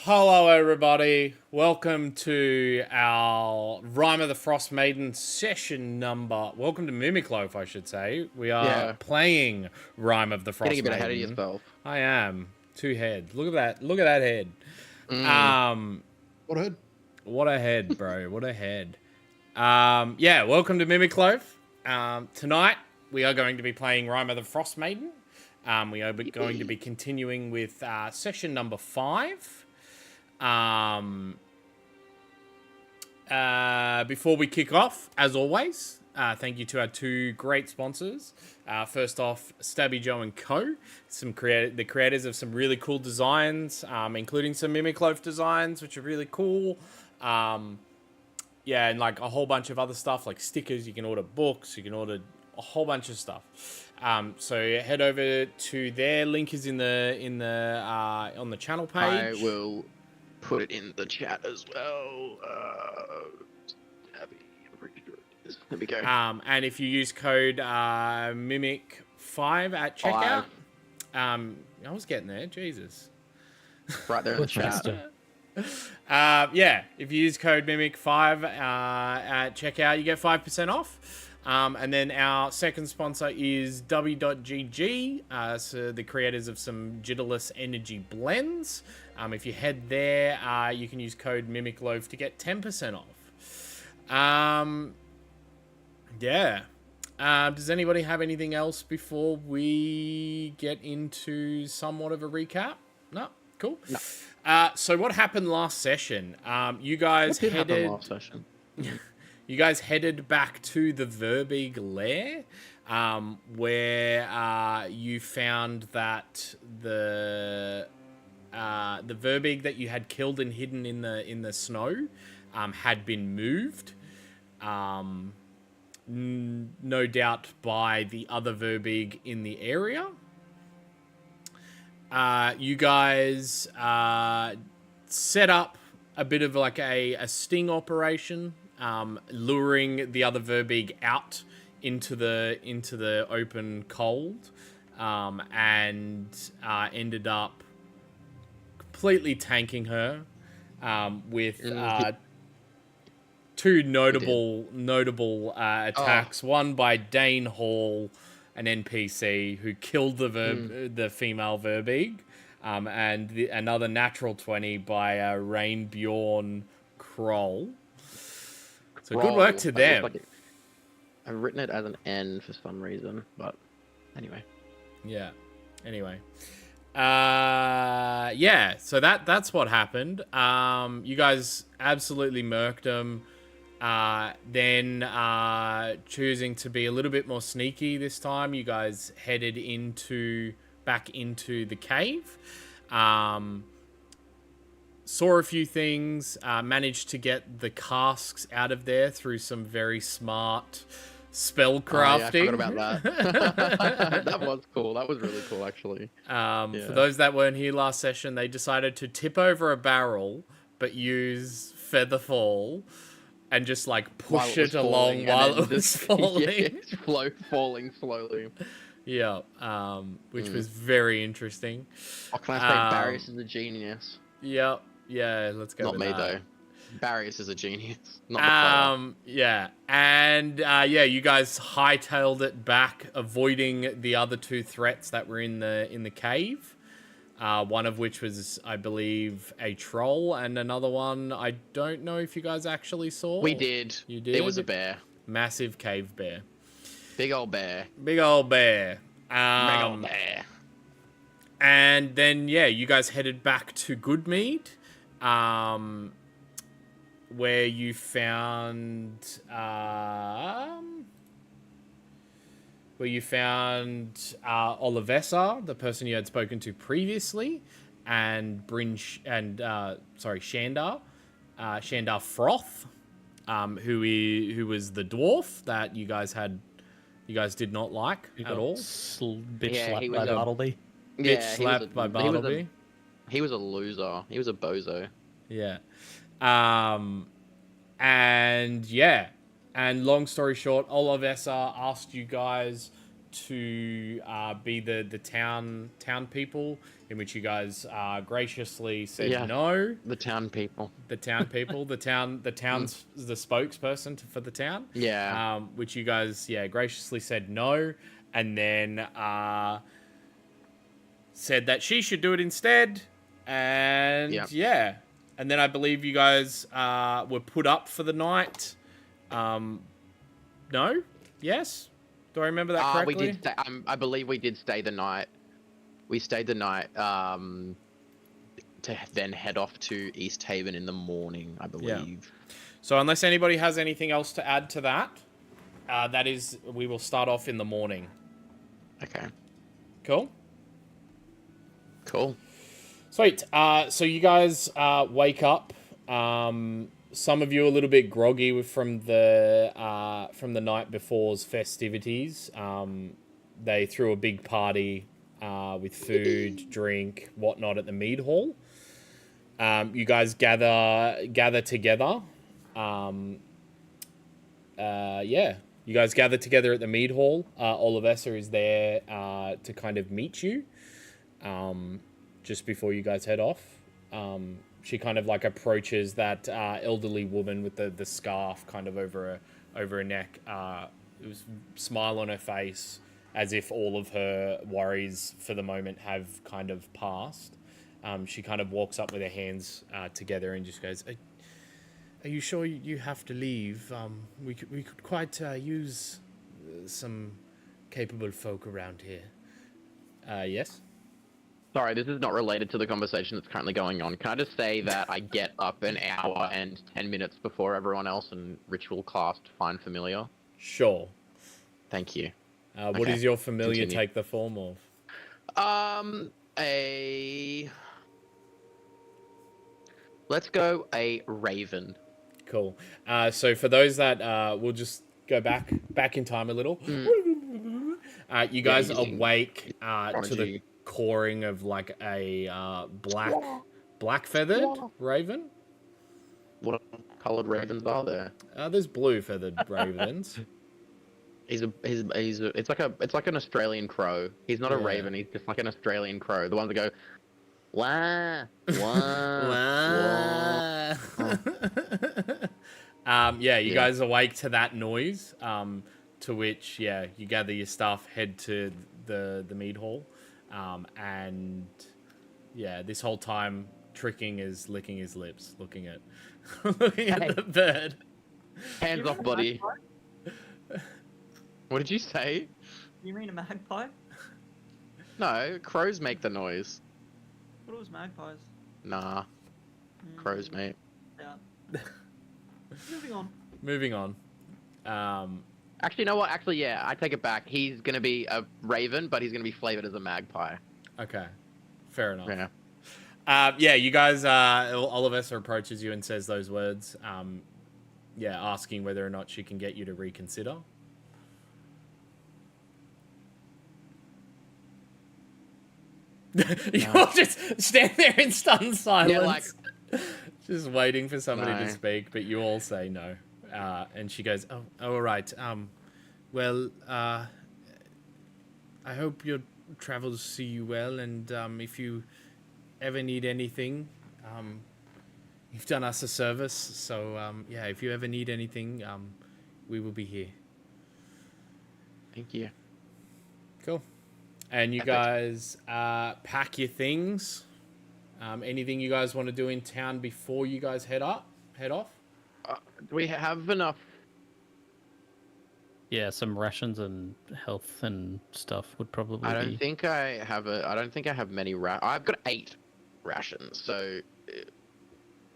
Hello, everybody. Welcome to our Rime of the Frostmaiden session number. Welcome to Mimicloaf, I should say. We are playing Rime of the Frostmaiden. Getting a bit ahead of yourself. I am. Two heads. Look at that. Look at that head. What a head. What a head, bro. What a head. Yeah, welcome to Mimicloaf. Tonight, we are going to be playing Rime of the Frostmaiden. We are going to be continuing with session number 5. Before we kick off, as always, thank you to our two great sponsors. First off, Stabby Joe & Co. The creators of some really cool designs, including some Mimicloaf designs, which are really cool. Yeah, and like a whole bunch of other stuff, like stickers. You can order books. You can order a whole bunch of stuff. So head over to their link is on the channel page. I will put it in the chat as well. There we go. And if you use code Mimic5 at checkout, I was getting there. Jesus. Right there in the chat. Yeah, if you use code Mimic5 at checkout, you get 5% off. And then our second sponsor is W.GG, so the creators of some Jitterless energy blends. If you head there, you can use code MimicLoaf to get 10% off. Yeah. Does anybody have anything else before we get into somewhat of a recap? No? Cool. No. So what happened last session? You guys headed... last session? You guys headed back to the Verbeeg lair, where you found that the Verbeeg that you had killed and hidden in the snow had been moved. No doubt by the other Verbeeg in the area. You guys set up a bit of like a sting operation. Luring the other Verbeeg out into the open cold, and ended up completely tanking her with two notable attacks. One by Dane Hall, an NPC who killed the female Verbeeg, and another natural 20 by Rain Bjorn Kroll. So good work to them. I've written it as an N for some reason, but anyway. Yeah. Anyway. Yeah. So that's what happened. You guys absolutely murked them. Then choosing to be a little bit more sneaky this time, you guys headed back into the cave. Saw a few things, managed to get the casks out of there through some very smart spell crafting. I forgot about that. That was cool. That was really cool, actually. For those that weren't here last session, they decided to tip over a barrel, but use Featherfall and just like push it along while it was falling. Yeah, falling slowly. Yeah, which was very interesting. Oh, can I say Barrios is a genius? Yep. Yeah, let's go. Not me though. Barrios is a genius. Not the yeah, and you guys hightailed it back, avoiding the other two threats that were in the cave. One of which was, I believe, a troll, and another one I don't know if you guys actually saw. We did. You did. It was a bear. Massive cave bear. Big old bear. Big old bear. Big old bear. And then you guys headed back to Goodmead. Where you found Olivessa, the person you had spoken to previously, and Shandar Froth, who was the dwarf that you guys did not like at all. Bitch slapped by Bartleby. Bitch slapped by Bartleby. He was a loser. He was a bozo. Yeah. And long story short, Olivessa asked you guys to be the town people in which you guys graciously said Yeah. no. The town people. The town people, the town's the spokesperson for the town. Yeah. Which you guys, graciously said no, and then said that she should do it instead. And and then I believe you guys were put up for the night. No? Yes? Do I remember that correctly? We did. I believe we did stay the night. We stayed the night to then head off to East Haven in the morning, I believe. Yeah. So unless anybody has anything else to add to that, we will start off in the morning. Okay. Cool? Cool. Sweet. So you guys wake up. Some of you are a little bit groggy from the night before's festivities. They threw a big party with food, drink, whatnot at the mead hall. You guys gather together. You guys gather together at the mead hall. Olivessa is there to kind of meet you just before you guys head off. She kind of like approaches that elderly woman with the scarf kind of over her neck. It was a smile on her face as if all of her worries for the moment have kind of passed. She kind of walks up with her hands together and just goes, "Are you sure you have to leave? We could quite use some capable folk around here." Yes? Sorry, this is not related to the conversation that's currently going on. Can I just say that I get up an hour and 10 minutes before everyone else and ritual cast Find Familiar? Sure. Thank you. What does your familiar Continue. take the form of? Let's go a raven. Cool. So for those that we'll just go back in time a little. You guys awake to the cawing of like a black feathered raven. What colored ravens are there? There's blue feathered ravens. It's like an Australian crow. He's not a raven. He's just like an Australian crow. The ones that go, wah, wah, wah. You guys awake to that noise. To which, you gather your stuff, head to the mead hall, and this whole time, Tricking is licking his lips, looking at the bird. Hands off, buddy. What did you say? You mean a magpie? No, crows make the noise. I thought it was magpies. Nah, crows, mate. Yeah. Moving on. Actually, you know what? Actually, I take it back. He's gonna be a raven, but he's gonna be flavored as a magpie. Okay, fair enough. Yeah. You guys. Olivessa approaches you and says those words. Asking whether or not she can get you to reconsider. You'll just stand there in stunned silence, just waiting for somebody to speak, but you all say no. And she goes, "Oh, all right. Well, I hope your travels see you well, and if you ever need anything, you've done us a service. So if you ever need anything, we will be here." Thank you. Cool. And you guys pack your things. Anything you guys want to do in town before you guys head off? Do we have enough? Yeah, some rations and health and stuff would probably. I don't think I have many I've got 8 rations. So,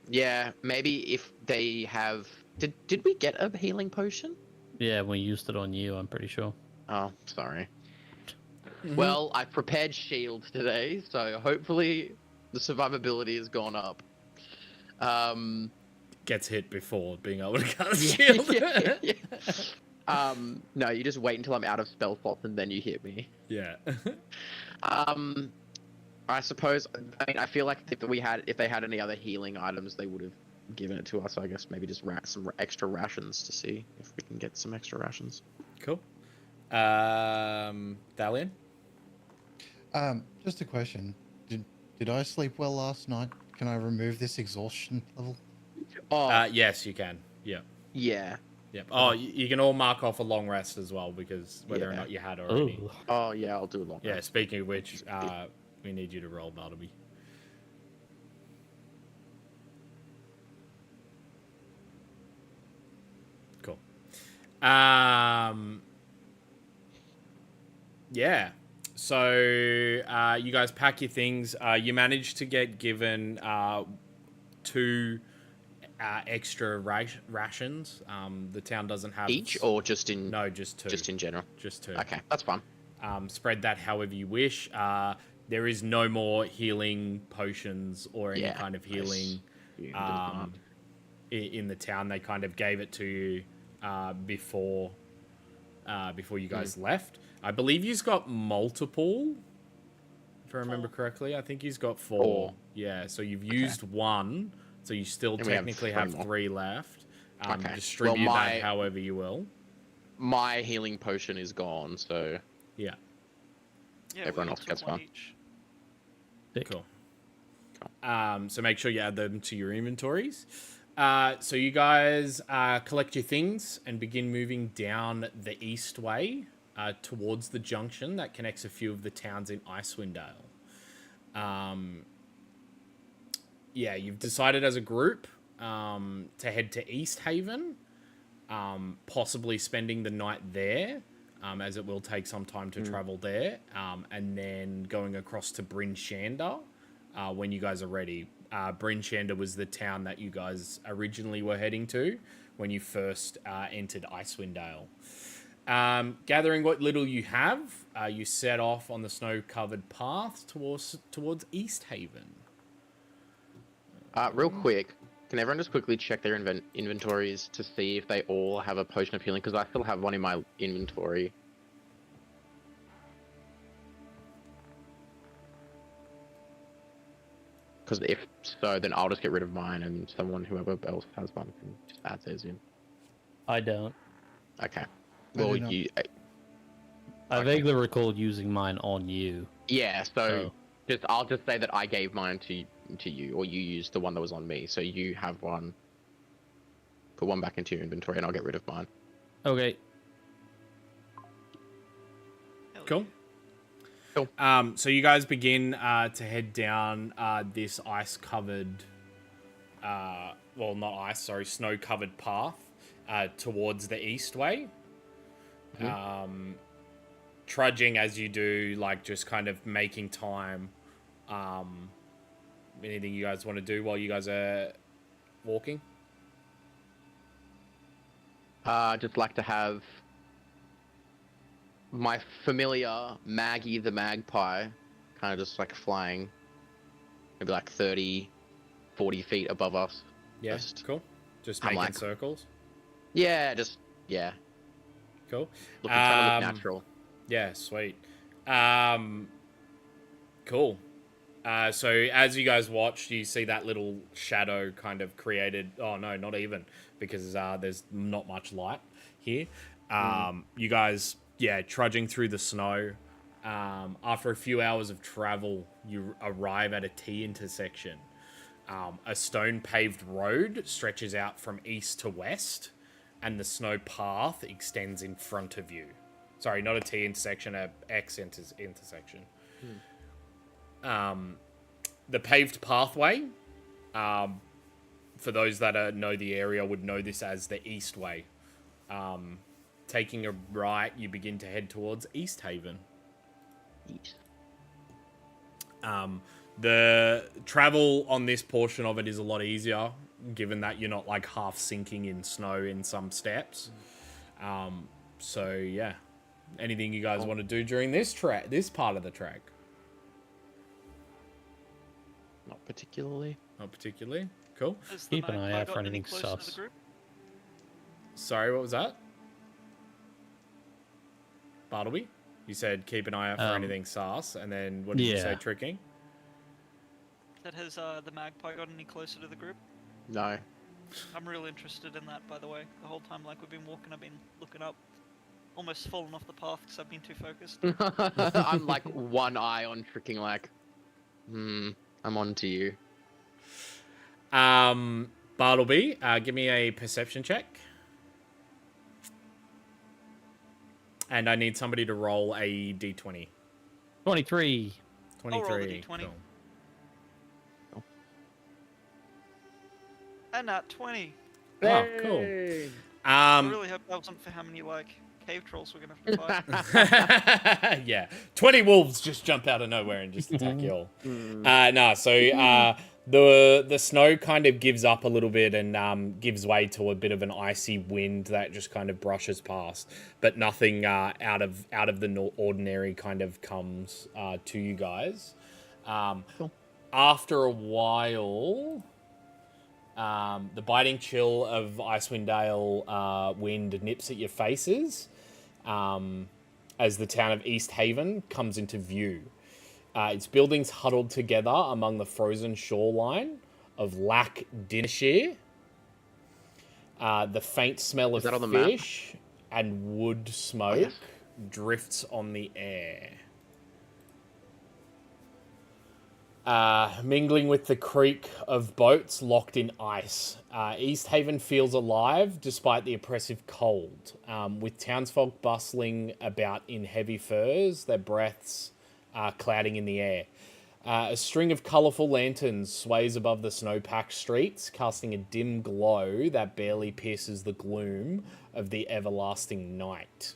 maybe if they have. Did we get a healing potion? Yeah, we used it on you. I'm pretty sure. Oh, sorry. Well, I prepared shields today, so hopefully the survivability has gone up. Gets hit before being able to cast shield. No, you just wait until I'm out of spell slots and then you hit me. Yeah. I suppose. I mean, I feel like if they had any other healing items, they would have given it to us. So I guess maybe just some extra rations to see if we can get some extra rations. Cool. Dalian? Just a question. Did I sleep well last night? Can I remove this exhaustion level? Oh, Yes, you can. Yep. yeah. Yep. Oh, you can all mark off a long rest as well, because whether or Yeah. not you had already. Ooh. Oh, yeah, I'll do a long Yeah, rest. speaking of which, we need you to roll Bartleby. Cool. Yeah. So you guys pack your things. You managed to get given 2 extra rations. The town doesn't have Each or just in no, just 2. just in general? Just 2. Okay, that's fine. Spread that however you wish. There is no more healing potions or any kind of healing in the town. They kind of gave it to you before you guys left. I believe you've got multiple, if I remember correctly. I think you've got 4. Yeah, so you've used 1, so you still And we have technically 3 have more. 3 left. Okay. Distribute Well, that however you will. My healing potion is gone, so Yeah, Yeah, Everyone we else took gets one. each. Sick. cool. So make sure you add them to your inventories. So you guys collect your things and begin moving down the east way towards the junction that connects a few of the towns in Icewind Dale. Yeah, you've decided as a group to head to East Haven, possibly spending the night there, as it will take some time to travel there, and then going across to Bryn Shander when you guys are ready. Bryn Shander was the town that you guys originally were heading to when you first entered Icewind Dale. Gathering what little you have, you set off on the snow-covered path towards East Haven. real quick, can everyone just quickly check their inventories to see if they all have a potion of healing? Because I still have one in my inventory. Because if so, then I'll just get rid of mine, and whoever else has one, can just add theirs in. I don't. Okay. I do Well, not. I Okay. vaguely recall using mine on you. yeah. So Oh. I'll just say that I gave mine to you, or you used the one that was on me. So you have one. Put one back into your inventory, and I'll get rid of mine. Okay. Hell Cool. yeah. So you guys begin to head down this ice-covered, well, not ice, sorry, snow-covered path towards the east way. Trudging as you do, like just kind of making time. Anything you guys want to do while you guys are walking? Just like to have my familiar Maggie the magpie kind of just like flying maybe like 30, 40 feet above us. Yeah, Just- cool. Just I'm making like- circles. Yeah, Cool. trying to look natural. Yeah, sweet. Cool. So as you guys watch, you see that little shadow kind of created. Oh no, not even, because there's not much light here. You guys, trudging through the snow. After a few hours of travel, you arrive at a T intersection. A stone paved road stretches out from east to west, and the snow path extends in front of you. Sorry, not a T intersection, a X intersection. The paved pathway, for those that know the area, would know this as the East Way. Taking a right, you begin to head towards East Haven. The travel on this portion of it is a lot easier, given that you're not like half sinking in snow in some steps. So yeah, anything you guys want to do during this part of the track? Not particularly. Not particularly. Cool. Has the Keep an eye magpie out for gotten any anything closer to the sus. group? Sorry, what was that? Bartleby? You said keep an eye out for anything sus, and then what did you say, yeah. tricking? That has the magpie gotten any closer to the group? No. I'm real interested in that, by the way. The whole time, like, we've been walking, I've been looking up. Almost fallen off the path because I've been too focused. I'm like one eye on tricking, like, I'm on to you. Bartleby, give me a perception check. And I need somebody to roll a d20. 23. I'll roll the 23. D20. Cool. And at 20. Oh, cool. I really hope that wasn't for how many like cave trolls we're gonna have to fight. Yeah, 20 wolves just jump out of nowhere and just attack you all. The snow kind of gives up a little bit and gives way to a bit of an icy wind that just kind of brushes past, but nothing out of the ordinary kind of comes to you guys. Cool. After a while, the biting chill of Icewind Dale wind nips at your faces as the town of East Haven comes into view. Its buildings huddled together among the frozen shoreline of Lac Dinshire. The faint smell of that on the map? fish and wood smoke drifts on the air. Mingling with the creak of boats locked in ice. East Haven feels alive despite the oppressive cold, with townsfolk bustling about in heavy furs, their breaths clouding in the air. A string of colourful lanterns sways above the snow-packed streets, casting a dim glow that barely pierces the gloom of the everlasting night.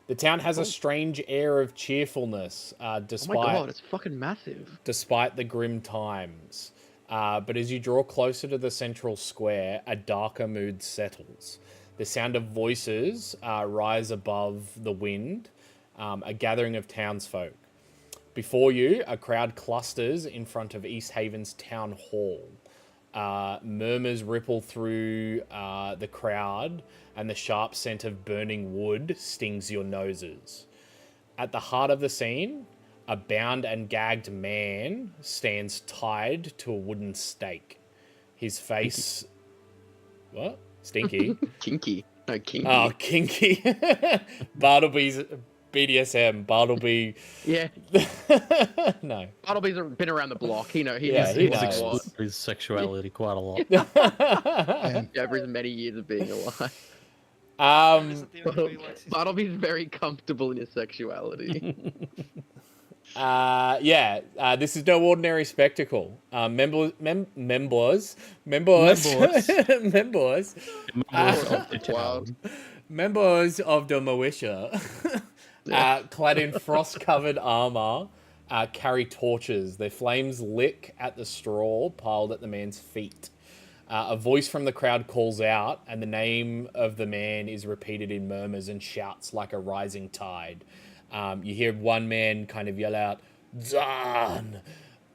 The town has a strange air of cheerfulness, despite... Oh my god, it's fucking massive. Despite the grim times. But as you draw closer to the central square, a darker mood settles. The sound of voices rise above the wind, a gathering of townsfolk. Before you, a crowd clusters in front of East Haven's town hall. Murmurs ripple through the crowd, and the sharp scent of burning wood stings your noses. At the heart of the scene, a bound and gagged man stands tied to a wooden stake. His face... What? Stinky? Kinky. No, kinky. Oh, kinky. Bartleby's BDSM. Bartleby... Yeah. No. Bartleby's been around the block. He knows. He He's knows. explored his sexuality quite a lot. And Over his many years of being alive. Isn't the only way he likes his- Bartleby's very comfortable in his sexuality. This is no ordinary spectacle. Members Members. Wild. members of the militia, clad in frost-covered armor, carry torches. Their flames lick at the straw piled at the man's feet. A voice from the crowd calls out, and the name of the man is repeated in murmurs and shouts like a rising tide. You hear one man kind of yell out, "Zan!"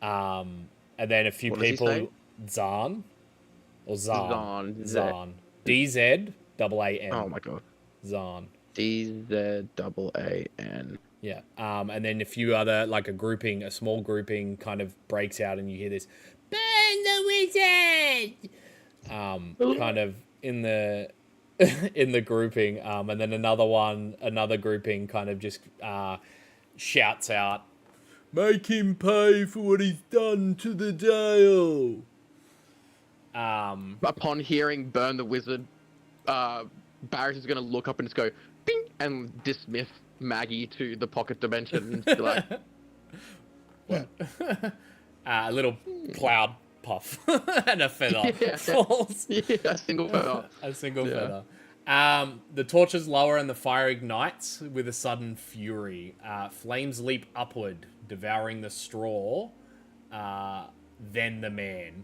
And then a few What does he people... say? Zan? Or Zan? Zan. Zan. D-Z-A-A-N. Oh my god. Zan. DZAAN. Yeah. And then a few other, like a small grouping kind of breaks out, and you hear this, "Burn the wizard!" Kind of in the in the grouping. And then another grouping kind of just shouts out, "Make him pay for what he's done to the Dale." Upon hearing "Burn the Wizard," Barris is going to look up and just go, "Bing," and dismiss Maggie to the pocket dimension and be like, A little cloud puff and a feather Yeah. falls. yeah, a single feather. A single Yeah. feather. The torches lower and the fire ignites with a sudden fury. Flames leap upward, devouring the straw, then the man.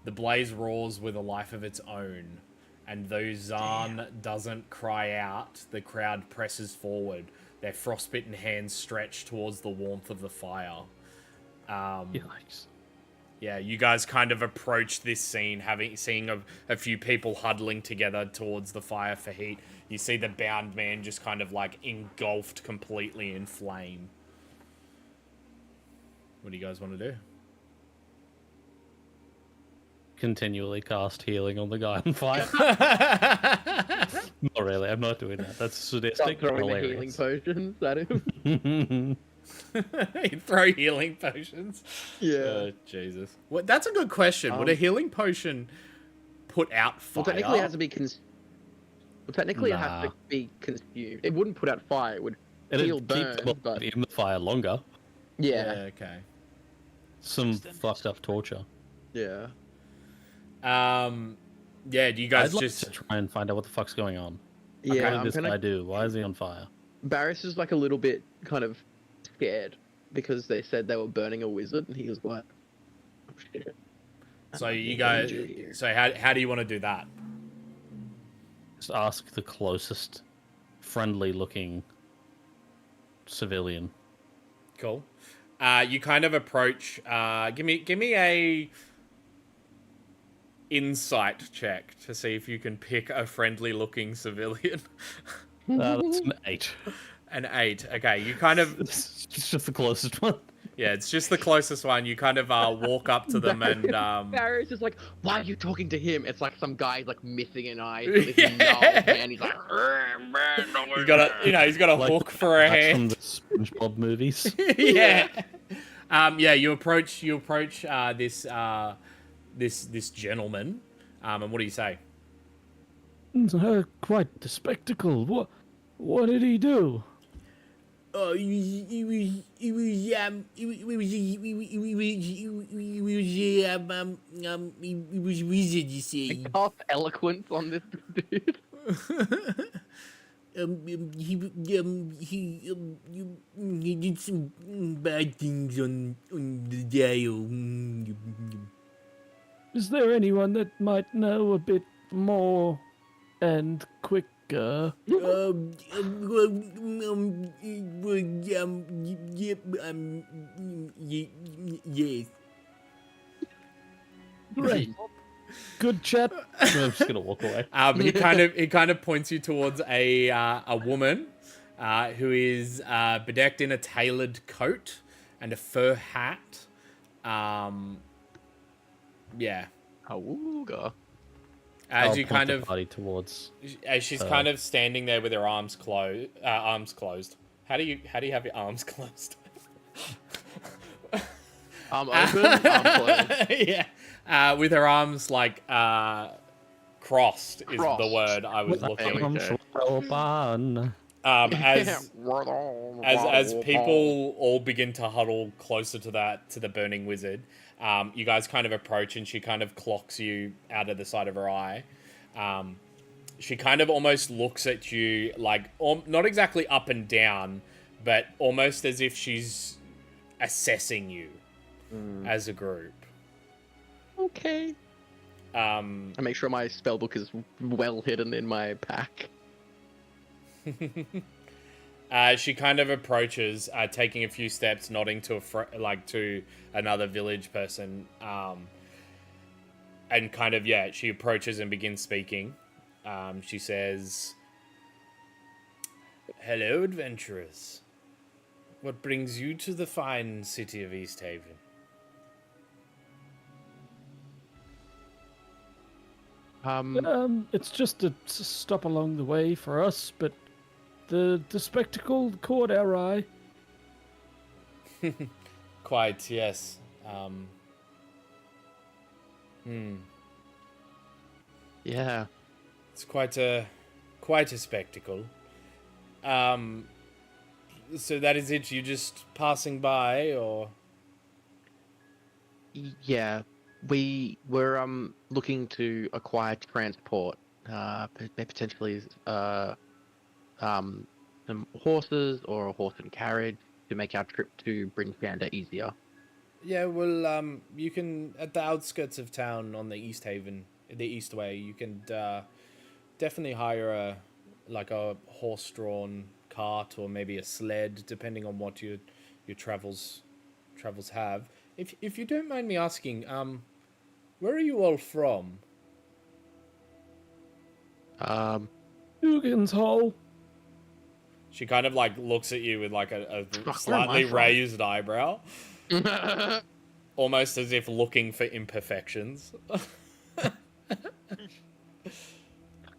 The blaze roars with a life of its own. And though Zan doesn't cry out, the crowd presses forward, their frostbitten hands stretched towards the warmth of the fire. Yikes. Yeah, you guys kind of approach this scene, seeing a few people huddling together towards the fire for heat. You see the bound man just kind of like engulfed completely in flame. What do you guys want to do? Continually cast healing on the guy on fire. Not really, I'm not doing that. That's sadistic. Stop throwing the hilarious. healing potions at him. You throw healing potions. Jesus. What? That's a good question. Would a healing potion put out fire? Well, technically, it has to be it has Nah. to be consumed. It wouldn't put out fire. It would heal It'd keep burn, them but in the fire longer. yeah. Okay. Some Extend fucked up torture. Yeah. Yeah. Do you guys I'd like just? to try and find out what the fuck's going on. Yeah, What did I'm this guy gonna. do? Why is he on fire? Barris is like a little bit kind of scared because they said they were burning a wizard, and he was like, "Oh shit." So you guys. So how do you want to do that? Just ask the closest friendly-looking civilian. Cool. You kind of approach. Give me a insight check to see if you can pick a friendly-looking civilian. That's an 8. An 8. Okay, you kind of. It's just the closest one. Yeah, it's just the closest one. You kind of walk up to them and Barris is like, "Why are you talking to him?" It's like some guy's like missing an eye, so he's and he's like, he's got a he's got a Like hook for a That's from hand. the SpongeBob movies. Yeah. Yeah, you approach this this gentleman. And what do you say? Quite the spectacle. What did he do? Oh, he was wizard, you see. half eloquence on this dude. He did some bad things on the dial. Is there anyone that might know a bit more and quicker? Yes. Great. Good chat. I'm just gonna walk away. He kind of points you towards a woman who is bedecked in a tailored coat and a fur hat. Yeah. Awooga. As I'll you point kind the of party towards. as she's kind of standing there with her arms closed. How do you have your arms closed? I'm open. I'm closed. Yeah. With her arms like crossed is the Crossed. word I was looking. Okay. Open. As people all begin to huddle closer to the burning wizard, you guys kind of approach and she kind of clocks you out of the side of her eye. She kind of almost looks at you like, not exactly up and down, but almost as if she's assessing you as a group. Okay. I make sure my spellbook is well hidden in my pack. She kind of approaches, taking a few steps, nodding to to another village person, and kind of she approaches and begins speaking. She says, "Hello, adventurers. What brings you to the fine city of East Haven?" It's just a stop along the way for us, but the spectacle caught our eye. Quite, yes. Yeah. It's quite a spectacle. So that is it. You just passing by, or? Yeah. We were looking to acquire transport, potentially some horses or a horse and carriage to make our trip to Bryn Shander easier. Yeah, well, you can at the outskirts of town on the East Haven, the East Way. You can definitely hire a horse-drawn cart or maybe a sled, depending on what your travels have. If you don't mind me asking, where are you all from? Dugan's Hole. She kind of looks at you with a Where slightly am I from? raised eyebrow, almost as if looking for imperfections.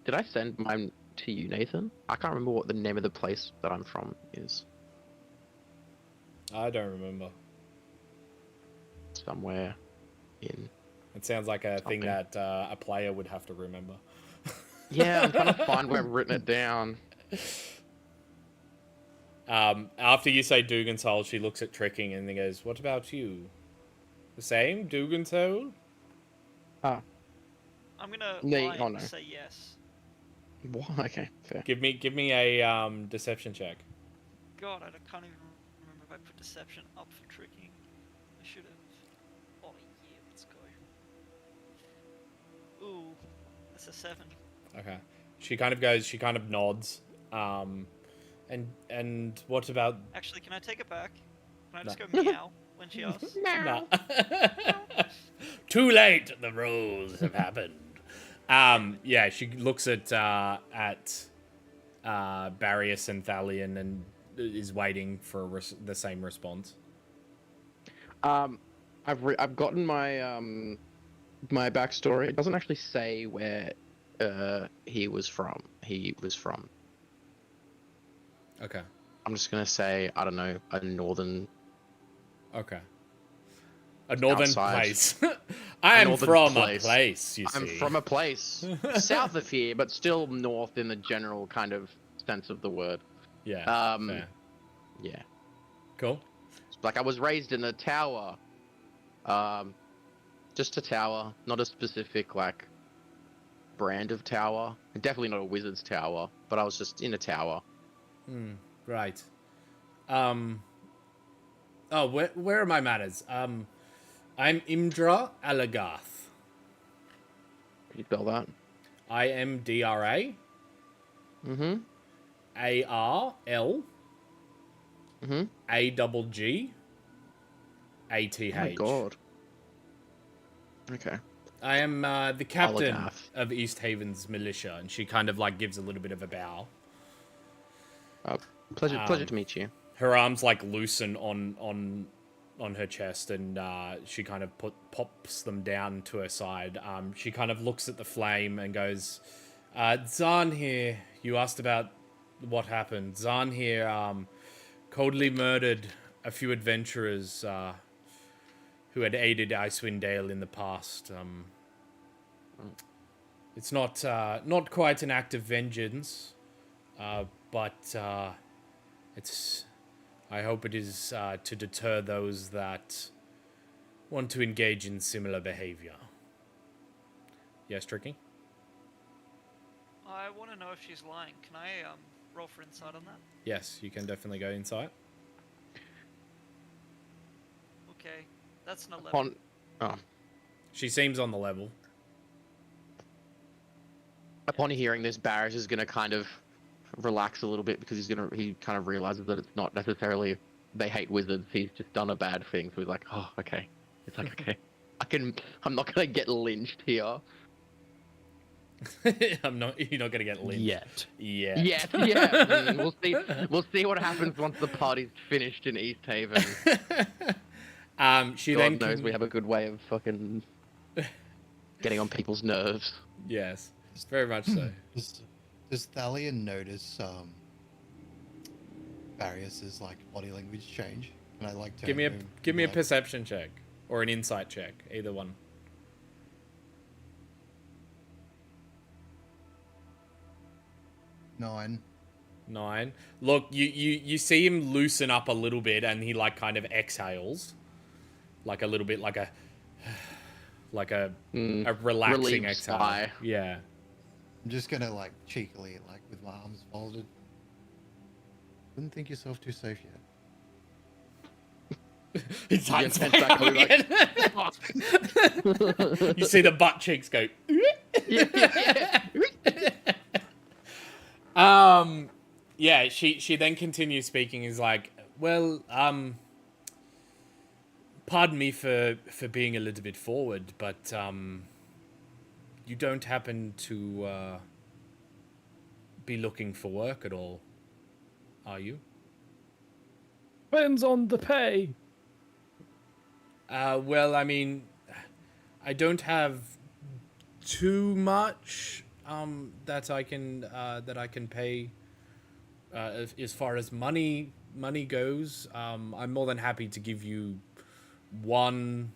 Did I send mine to you, Nathan? I can't remember what the name of the place that I'm from is. I don't remember. Somewhere in. It sounds like a thing Something. that a player would have to remember. Yeah, I'm trying to find where I've written it down. After you say Dugansoul, she looks at Tricking and then goes, "What about you? The same, Dugansoul?" Ah, I'm gonna Nee, lie oh and no. say yes. what? Okay, fair. Give me a deception check. God, I can't even remember if I put deception up for tricking. I should have. Oh yeah, let's go. Ooh, that's a 7. Okay. She kind of nods. And what about Actually, can I take it back? Can I just No. go meow when she asks? no. Too late, the roles have happened. Yeah, she looks at Barrius and Thalion and is waiting for the same response. I've gotten my my backstory. It doesn't actually say where he was from. Okay. I'm just gonna say, I don't know, a northern. Okay. A northern Outside. place. I am northern from place. a place, you I'm see. from a place south of here, but still north in the general kind of sense of the word. Yeah. Fair. Yeah. Cool. Like I was raised in a tower. Just a tower, not a specific like brand of tower. Definitely not a wizard's tower, but I was just in a tower. Right. Oh, where are my matters? I'm Imdra Alagath. Can you spell that? IMDRA Mm-hmm. ARL Mm-hmm. AGG ATH. Oh my god. Okay. I am the captain Alagath. of East Haven's militia, and she kind of like gives a little bit of a bow. Pleasure to meet you. Her arms like loosen on her chest, and she kind of pops them down to her side. She kind of looks at the flame and goes, "Zahn here. You asked about what happened. Zahn here coldly murdered a few adventurers who had aided Icewind Dale in the past. It's not quite an act of vengeance, but it's. I hope it is to deter those that want to engage in similar behavior." Yes, Tricky? I want to know if she's lying. Can I roll for insight on that? Yes, you can definitely go inside. Okay, that's an 11. She seems on the level. Upon hearing this, Barrish is gonna kind of relax a little bit because he kind of realizes that it's not necessarily they hate wizards. He's just done a bad thing, so he's like, oh, okay. It's like, okay, I'm not gonna get lynched here. You're not gonna get lynched. Yet. Yeah. Yes, we'll see what happens once the party's finished in East Haven. She God then knows we have a good way of fucking getting on people's nerves. Yes, very much so. Does Thalion notice Barrius's like body language change? Can I like Give me turn to him a and be like, perception check or an insight check, either one. 9. 9. Look, you see him loosen up a little bit, and he like kind of exhales, like a little bit, like a relaxing Relieved exhale. sigh. Yeah. I'm just gonna like cheekily, like with my arms folded. Wouldn't think yourself too safe yet. His hands hands back back up up, like, again. You see the butt cheeks go. Yeah, she then continues speaking. Is like, well, pardon me for being a little bit forward, but you don't happen to be looking for work at all, are you? Depends on the pay. Well, I mean, I don't have too much that I can pay as far as money money goes, I'm more than happy to give you one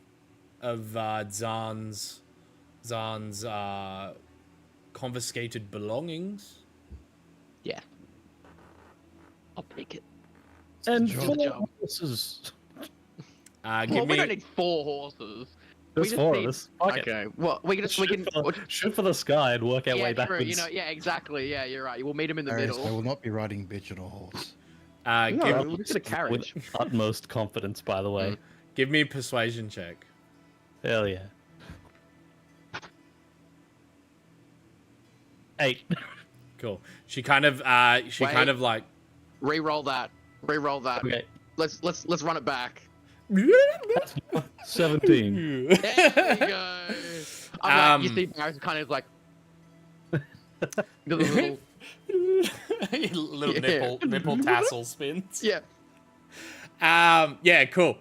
of Zan's confiscated belongings. Yeah. I'll take it. And job. The 4 job. horses. Well, Give we don't me. need 4 horses. There's just 4 need- of us. Fuck it. Okay. Well, we can Shoot for the sky and work our yeah, way true. backwards. You know, yeah, exactly. Yeah, you're right. We'll meet him in the Darius, I middle. will not be riding bitch on a horse. No, Give, we'll just get a carriage. With utmost confidence, by the way. give me a persuasion check. Hell yeah. 8. Cool. She kind of Wait. kind of like Re-roll that. Re-roll that. Okay. Let's run it back. 17. There we go. I'm like, you see, Barry's kind of like. Little, little Yeah. nipple tassel spins. yeah. Yeah, cool.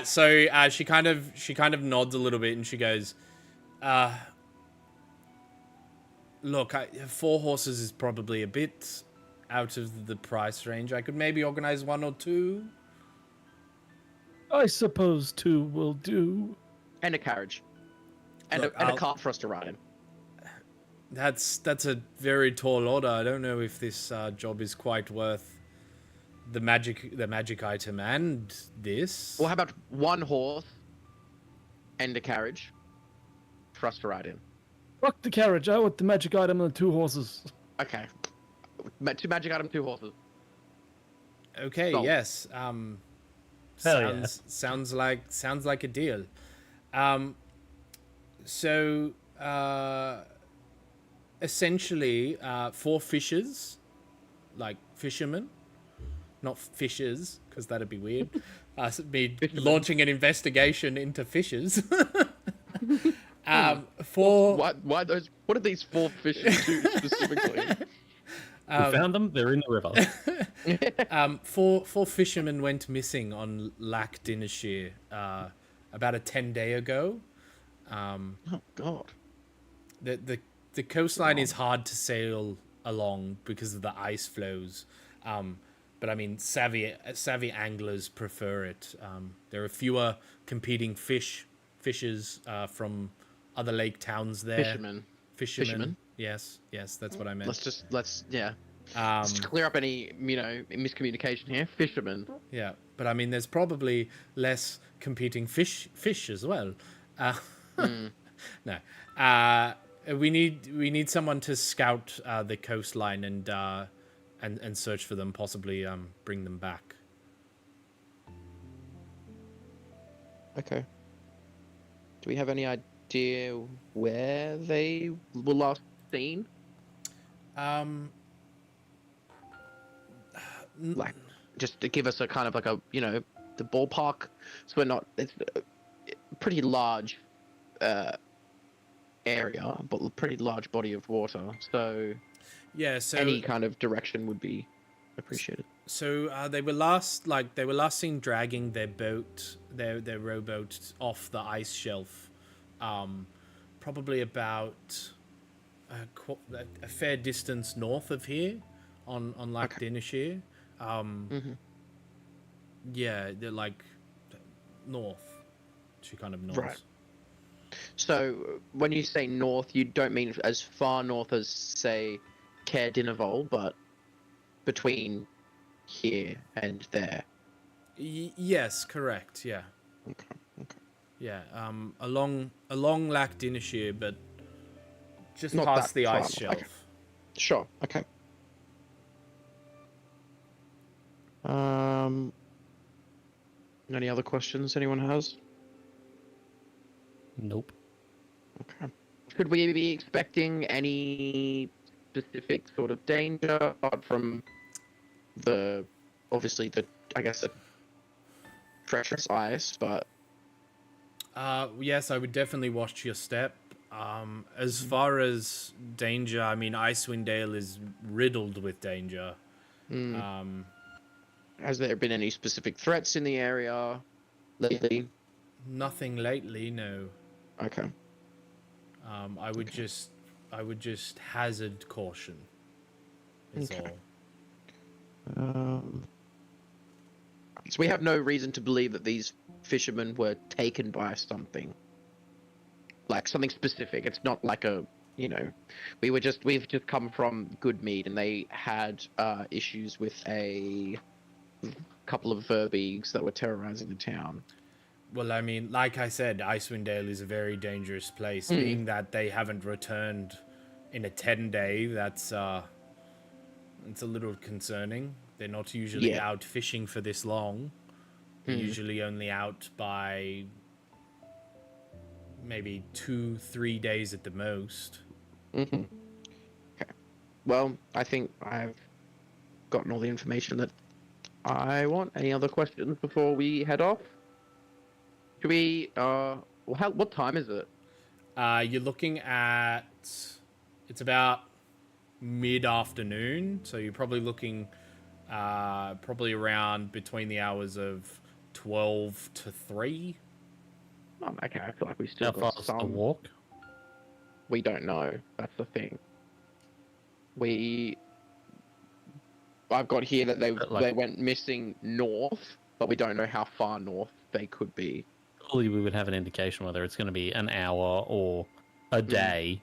So she kind of nods a little bit and she goes, look, 4 horses is probably a bit out of the price range. I could maybe organize 1 or 2. I suppose 2 will do. And a carriage. And, Look, a, and a I'll- cart for us to ride in. That's a very tall order. I don't know if this job is quite worth the magic item and this. Well, how about 1 horse and a carriage for us to ride in? Fuck the carriage. I want the magic item and the 2 horses. Okay. 2 magic item, 2 horses. Okay, Sold. yes. Hell yeah. Sounds like a deal. So essentially 4 fishers, like fishermen, not fishers, because that'd be weird. Me launching an investigation into fishers. 4 Why those? What are these 4 fishes do specifically? We found them. They're in the river. 4 fishermen went missing on Lac Dinnershire about a 10-day ago. Oh God. The coastline is hard to sail along because of the ice flows, but I mean savvy anglers prefer it. There are fewer competing fishers from other lake towns there. Fishermen. Yes, that's what I meant. Let's clear up any miscommunication here. Fishermen. Yeah, but I mean, there's probably less competing fish as well. No, we need someone to scout the coastline and search for them, possibly bring them back. Okay. Do we have any idea where they were last seen? Like, just to give us a kind of like a the ballpark, so we're not. It's a pretty large area, but a pretty large body of water. So Yeah, so any kind of direction would be appreciated. So they were last seen dragging their rowboat off the ice shelf, probably about a fair distance north of here, on Lac Dinnershire. Yeah, they're like north, to kind of north. Right. So when you say north, you don't mean as far north as, say, Caer Dineval, but between here and there. Yes, correct. Yeah. Okay. Yeah. Along Lac Dinnershire, but just Not past that the far ice north. shelf. Okay. Sure. Okay. Any other questions anyone has? Nope. Okay. Could we be expecting any specific sort of danger apart from obviously the treacherous ice, but Yes, I would definitely watch your step. As far as danger, I mean, Icewind Dale is riddled with danger. has there been any specific threats in the area lately? Nothing lately, no. Okay. I would just hazard caution. Is Okay. all. So we have no reason to believe that these fishermen were taken by something. Like something specific. It's not like a, we've just come from Goodmead and they had issues with a couple of verbeegs that were terrorizing the town. Well, I mean, like I said, Icewind Dale is a very dangerous place. Being that they haven't returned in a 10-day, that's it's a little concerning. They're not usually out fishing for this long. They're usually only out by maybe 2-3 days at the most. Okay. Well, I think I've gotten all the information that I want. Any other questions before we head off? Should we, what time is it? You're looking at, it's about mid-afternoon, so you're probably looking probably around between the hours of 12 to 3. Oh, okay, I feel like we still How far got is the some. walk? We don't know. That's the thing. I've got here that they went missing north, but we don't know how far north they could be. Surely we would have an indication whether it's going to be an hour or a day.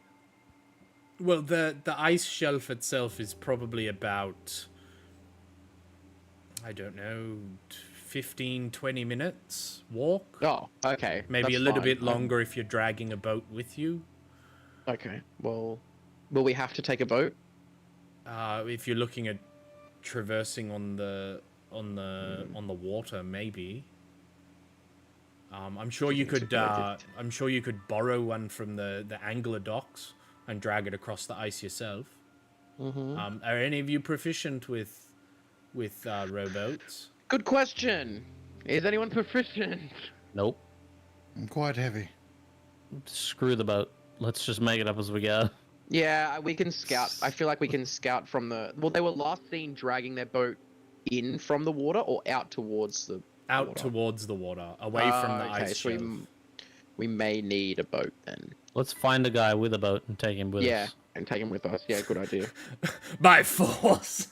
Well, the ice shelf itself is probably about, I don't know, 15-20 minutes walk. Oh, okay. Maybe that's a little fine. bit longer if you're dragging a boat with you. Okay, well, will we have to take a boat? If you're looking at traversing on the water, maybe. I'm sure you could. I'm sure you could borrow one from the angler docks and drag it across the ice yourself. Are any of you proficient with rowboats? Good question. Is anyone proficient? Nope. I'm quite heavy. Screw the boat. Let's just make it up as we go. Yeah, we can scout. I feel like we can scout from the. Well, they were last seen dragging their boat in from the water or out towards the. Out water? towards the water, away from the ice so shelf. we may need a boat then. Let's find a guy with a boat and take him with Yeah, us. and take him with us. Yeah, good idea. By force.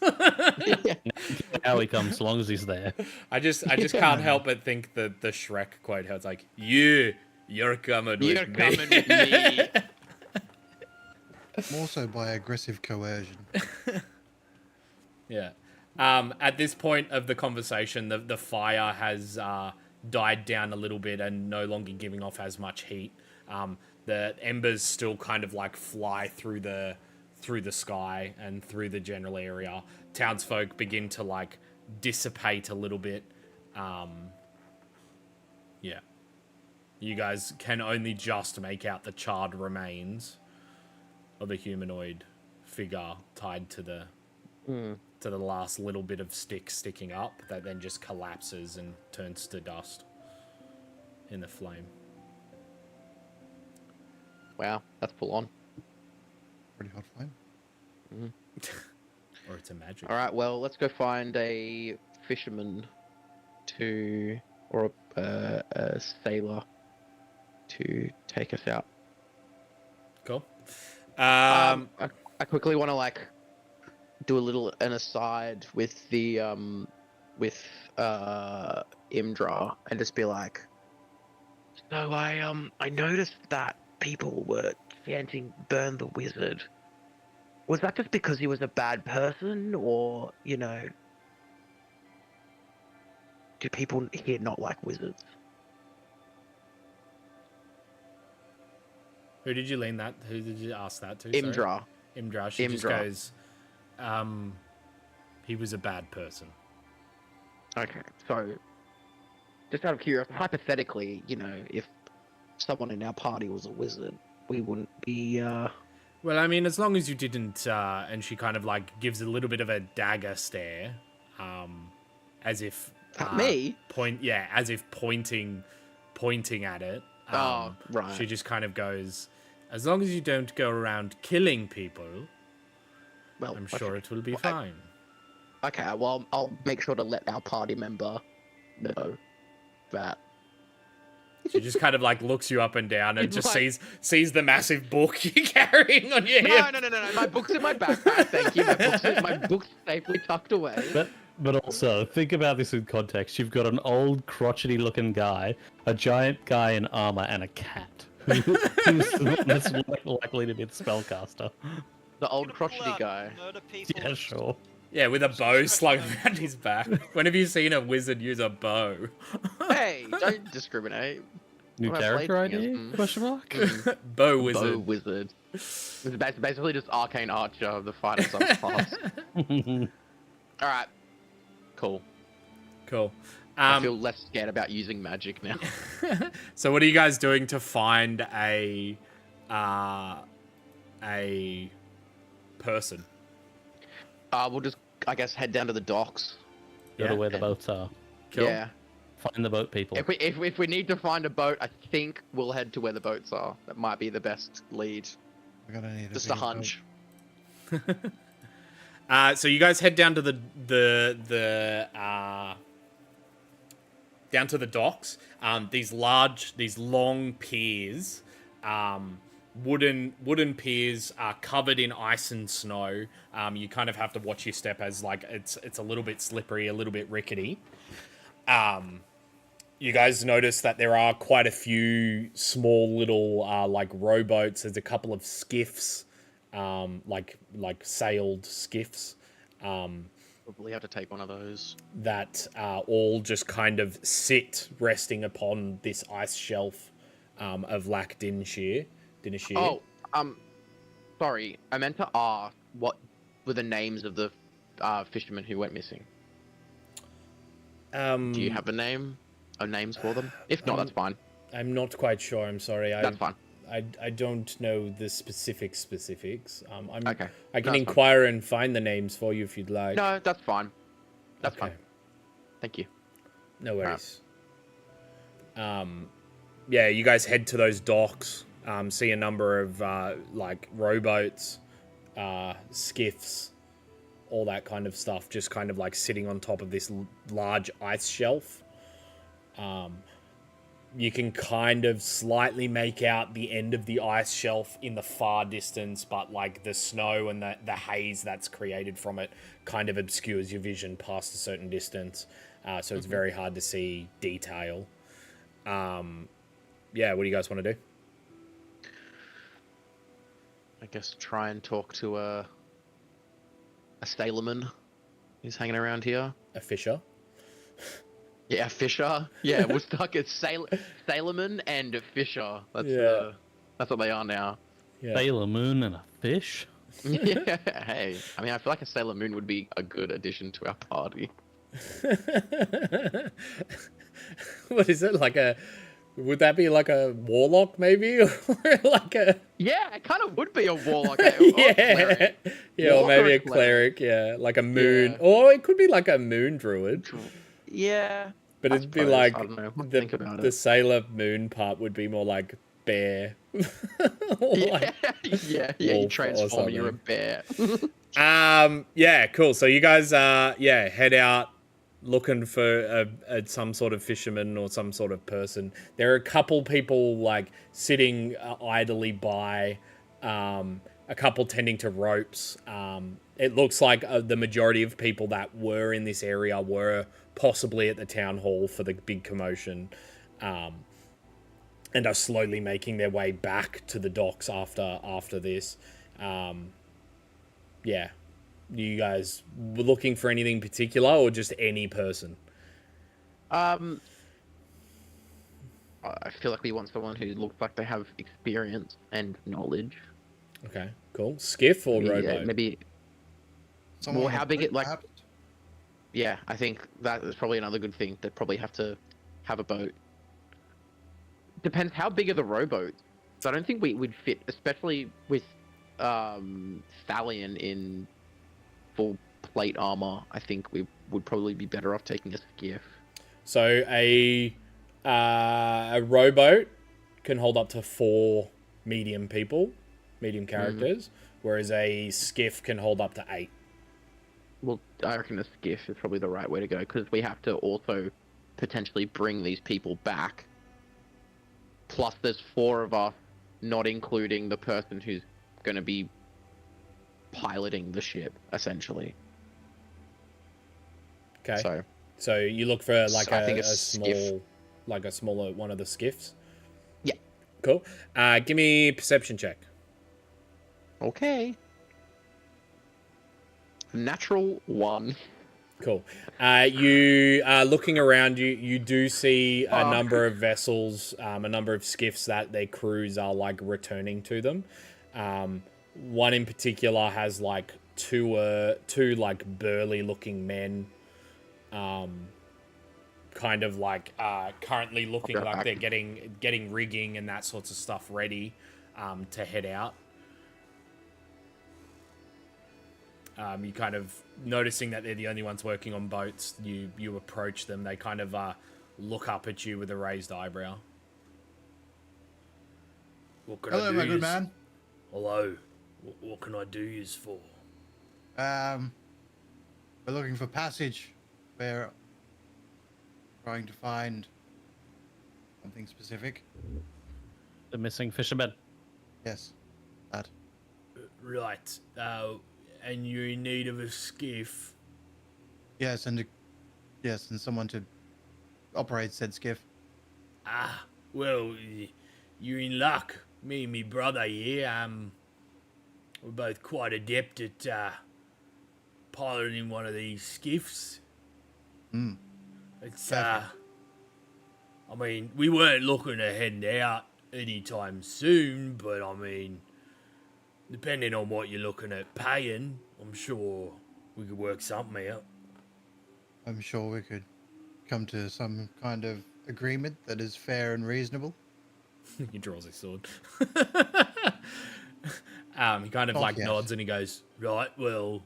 How he comes, as long as he's there. I just can't help but think the Shrek quote. How it's like, you're coming with me. You're coming with me. More so by aggressive coercion. Yeah. At this point of the conversation, the fire has died down a little bit and no longer giving off as much heat. The embers still kind of like fly through the sky and through the general area. Townsfolk begin to like dissipate a little bit. Yeah. You guys can only just make out the charred remains of the humanoid figure tied to the last little bit of stick sticking up that then just collapses and turns to dust in the flame. Wow, that's full on. Pretty hot flame. Or it's a magic. All right, well, let's go find a fisherman or a sailor to take us out. Cool. I quickly want to do an aside with the Imdra and just be like, so I noticed that people were chanting "Burn the Wizard." Was that just because he was a bad person, or do people here not like wizards? Who did you ask that to? Imdra. Sorry? Imdra. She just Imdra. goes, he was a bad person. Okay, so just out of curiosity, hypothetically, if someone in our party was a wizard, we wouldn't be. Well, I mean, as long as you didn't, and she kind of gives a little bit of a dagger stare, as if At me? as if pointing at it. Oh, right. She just kind of goes, as long as you don't go around killing people, Well, I'm sure it will be Well, fine. Okay, well, I'll make sure to let our party member know that. She just kind of looks you up and down and It's just like- sees the massive book you're carrying on your hip. No. My book's in my backpack. Thank you. My book's safely tucked away. But also, think about this in context. You've got an old, crotchety-looking guy, a giant guy in armor, and a cat. Who's the one that's likely to be the spellcaster? The old Gonna pull crotchety out guy. Murder people. Yeah, sure. Yeah, with a bow slung Stretch around his back. When have you seen a wizard use a bow? Hey, don't discriminate. New What about character Blade idea? Kingers? Question mark? Bow Bow wizard. wizard. It's basically just arcane archer of the fighter subclass. All right, cool. Cool. I feel less scared about using magic now. So what are you guys doing to find a person? We'll just, I guess, head down to the docks. Go to Yeah. where the boats are. Cool. Yeah. Find the boat people. If we need to find a boat, I think we'll head to where the boats are. That might be the best lead. We're gonna need Just a bigger boat. hunch. So you guys head down to down to the docks. These long piers, wooden piers are covered in ice and snow. You kind of have to watch your step as like it's a little bit slippery, a little bit rickety. You guys notice that there are quite a few small little like rowboats. There's a couple of skiffs, like sailed skiffs. Probably have to take one of those. That all just kind of sit resting upon this ice shelf of Lac Dinshire. Oh, sorry. I meant to ask what were the names of the fishermen who went missing. Do you have a name? Or names for them? If not, that's fine. I'm not quite sure. I'm sorry. That's fine. I don't know the specifics. Okay. I can That's inquire and find the names for you if you'd like. No, that's fine. That's Okay. fine. Thank you. No worries. Yeah, you guys head to those docks. See a number of like rowboats, skiffs, all that kind of stuff, just kind of like sitting on top of this large ice shelf. You can kind of slightly make out the end of the ice shelf in the far distance, but like the snow and the haze that's created from it kind of obscures your vision past a certain distance. So it's very hard to see detail. Yeah, what do you guys want to do? I guess try and talk to a sailorman who's hanging around here. A fisher? Yeah, a fisher. Yeah, we're stuck at sailorman and a fisher. That's Yeah. That's what they are now. Yeah. Sailor Moon and a fish? Yeah. Hey, I mean, I feel like a Sailor Moon would be a good addition to our party. What is it? Like a... Would that be like a warlock, maybe? Or like a... Yeah, it kind of would be a warlock. Yeah. Yeah, or Warlock maybe or a cleric, yeah. Like a moon. Yeah. Or it could be like a moon druid. Yeah. But I it'd be suppose, like I don't know, what to think about the it. Sailor Moon part would be more like bear. Yeah, yeah. You wolf or transform, you're a bear. Yeah, cool. So you guys head out looking for some sort of fisherman or some sort of person. There are a couple people like sitting idly by, a couple tending to ropes. It looks like the majority of people that were in this area were possibly at the town hall for the big commotion, and are slowly making their way back to the docks after this. Yeah. You guys were looking for anything particular or just any person? I feel like we want someone who looks like they have experience and knowledge. Okay, cool. Skiff or Maybe, rowboat? maybe. Someone Well, on a how big boat, it, like- perhaps? Yeah, I think that is probably another good thing. They'd probably have to have a boat. Depends how big are the rowboats. So I don't think we'd fit, especially with Stallion in full plate armor. I think we would probably be better off taking a skiff. So a rowboat can hold up to 4 medium characters, whereas a skiff can hold up to 8. Well, I reckon a skiff is probably the right way to go, because we have to also potentially bring these people back. Plus, there's 4 of us, not including the person who's going to be piloting the ship, essentially. Okay. So So you look for like I think a a skiff. small, like a smaller one of the skiffs. Yeah. Cool. Give me a perception check. Okay. Natural 1. Cool. You looking around you. You do see a Fuck. number of vessels, a number of skiffs that their crews are like returning to them. One in particular has like two like burly looking men, kind of like currently looking like they're getting rigging and that sorts of stuff ready to head out. You kind of noticing that they're the only ones working on boats. You approach them. They kind of look up at you with a raised eyebrow. What can Hello, I do my good yous- man. Hello. What can I do yous for? We're looking for passage. We're trying to find something specific. The missing fisherman. Yes, that. Right. And you're in need of a skiff. Yes, and someone to operate said skiff. Well, you're in luck. Me and me brother here, we're both quite adept at piloting one of these skiffs. Hmm. It's Perfect. I mean, we weren't looking to head out anytime soon, but I mean, depending on what you're looking at paying, I'm sure we could work something out. I'm sure we could come to some kind of agreement that is fair and reasonable. He draws his sword. He kind of Not like yet. nods and he goes, right, well,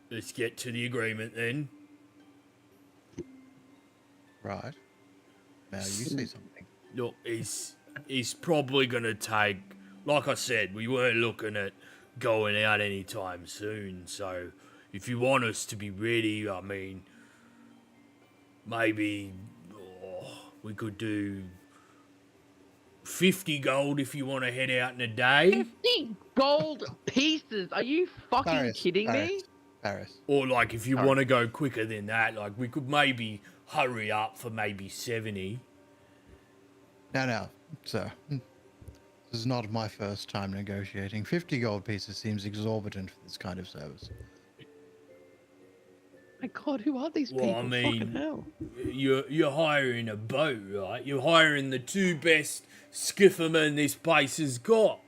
let's get to the agreement then. Right. Now you say something. Look, he's probably gonna take, like I said, we weren't looking at going out anytime soon, so if you want us to be ready, I mean, maybe we could do 50 gold if you want to head out in a day. 50 gold pieces. Are you fucking kidding me? Paris. Or like if you Alright. want to go quicker than that, like we could maybe hurry up for maybe 70. Now, sir. This is not my first time negotiating. 50 gold pieces seems exorbitant for this kind of service. My God, who are these Well, I people? mean- Fucking hell. You're hiring a boat, right? You're hiring the two best skiffermen this place has got.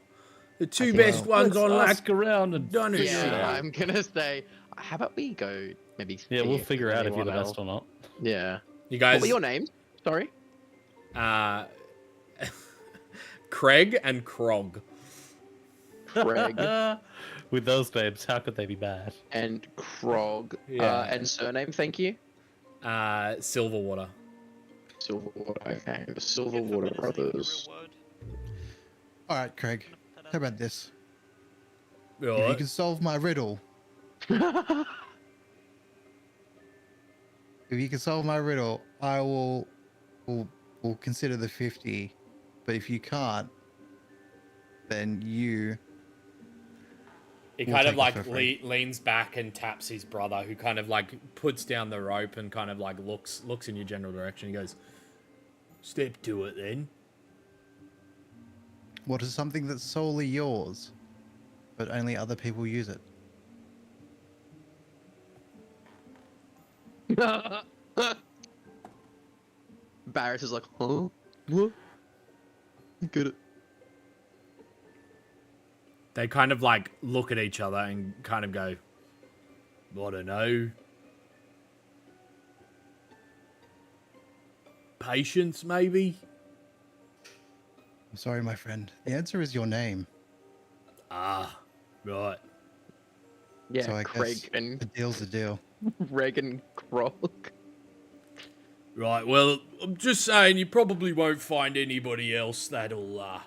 The two think best so. ones Let's on ask around and Done it. figure it Yeah, out. I'm gonna say, how about we go maybe Yeah, see we'll if figure there's out if you're the anyone best else. or not. Yeah. You What guys, were your names? Sorry. Craig and Krog. Craig With those names, how could they be bad? and Krog. Yeah. And surname, thank you. Silverwater. Silverwater. Okay. The Give Silverwater them a real Brothers. word. All right, Craig. Gonna put that How out. about this? If you Right. can solve my riddle, I will consider the 50. But if you can't, then you. He We'll kind of take it like for free. leans back and taps his brother, who kind of like puts down the rope and kind of like looks in your general direction. He goes, "Step to it, then." What is something that's solely yours, but only other people use it? Barris is like, huh? What? Get it. They kind of like look at each other and kind of go, "I don't know. Patience, maybe." I'm sorry, my friend. The answer is your name. Ah, right. Yeah, So I Craig guess and the deal's a deal. Reg and Krog. Right, well, I'm just saying you probably won't find anybody else that'll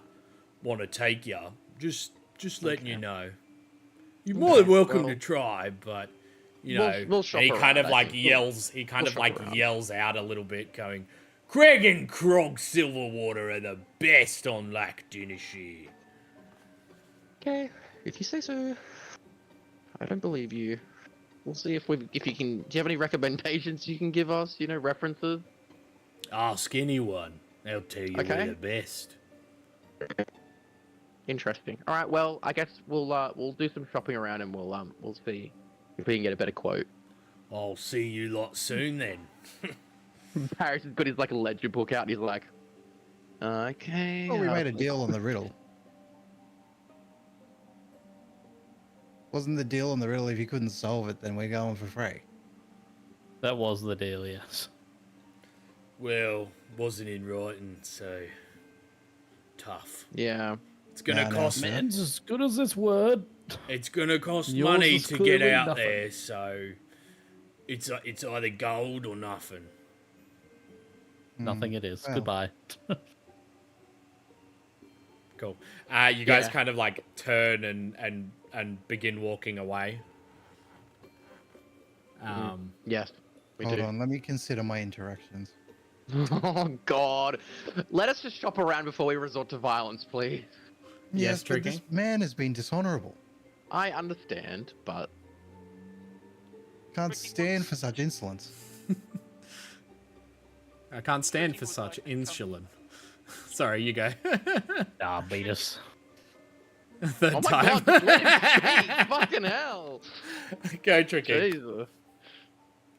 want to take you. Just letting you know. You're more than welcome to try, but you know. We'll shop and he kind around, of I like think. yells. He kind we'll of shop like around. yells out a little bit, going, "Craig and Krog Silverwater are the best on Lac Dinnershire." Okay, if you say so. I don't believe you. We'll see if you can. Do you have any recommendations you can give us? References. Oh, skinny one. They'll tell you Okay. we're the best. Interesting. All right. Well, I guess we'll do some shopping around and we'll see if we can get a better quote. I'll see you lot soon then. Harris has got his like ledger book out. And he's like, okay. Oh, we made a deal on the riddle. Wasn't the deal on the riddle if you couldn't solve it, then we're going for free? That was the deal, yes. Well, wasn't in writing, so tough. Yeah. It's gonna No, cost. sir. Man's as good as this word. It's gonna cost Yours money is to get clearly out nothing. there, so it's either gold or nothing. Nothing it is. well. Goodbye. Cool. You guys Yeah. kind of like turn and begin walking away. Yes. We Hold do. on, let me consider my interactions. Oh God. Let us just shop around before we resort to violence, please. Yes, but this Tricky? man has been dishonorable. I understand, but Can't Tricky stand wants- for such insolence. I can't stand Ricky for would such like to come- insulin. Sorry, you go. Diabetes. Third oh my time. God, let him speak. Fucking hell. Go, Tricky. Jesus.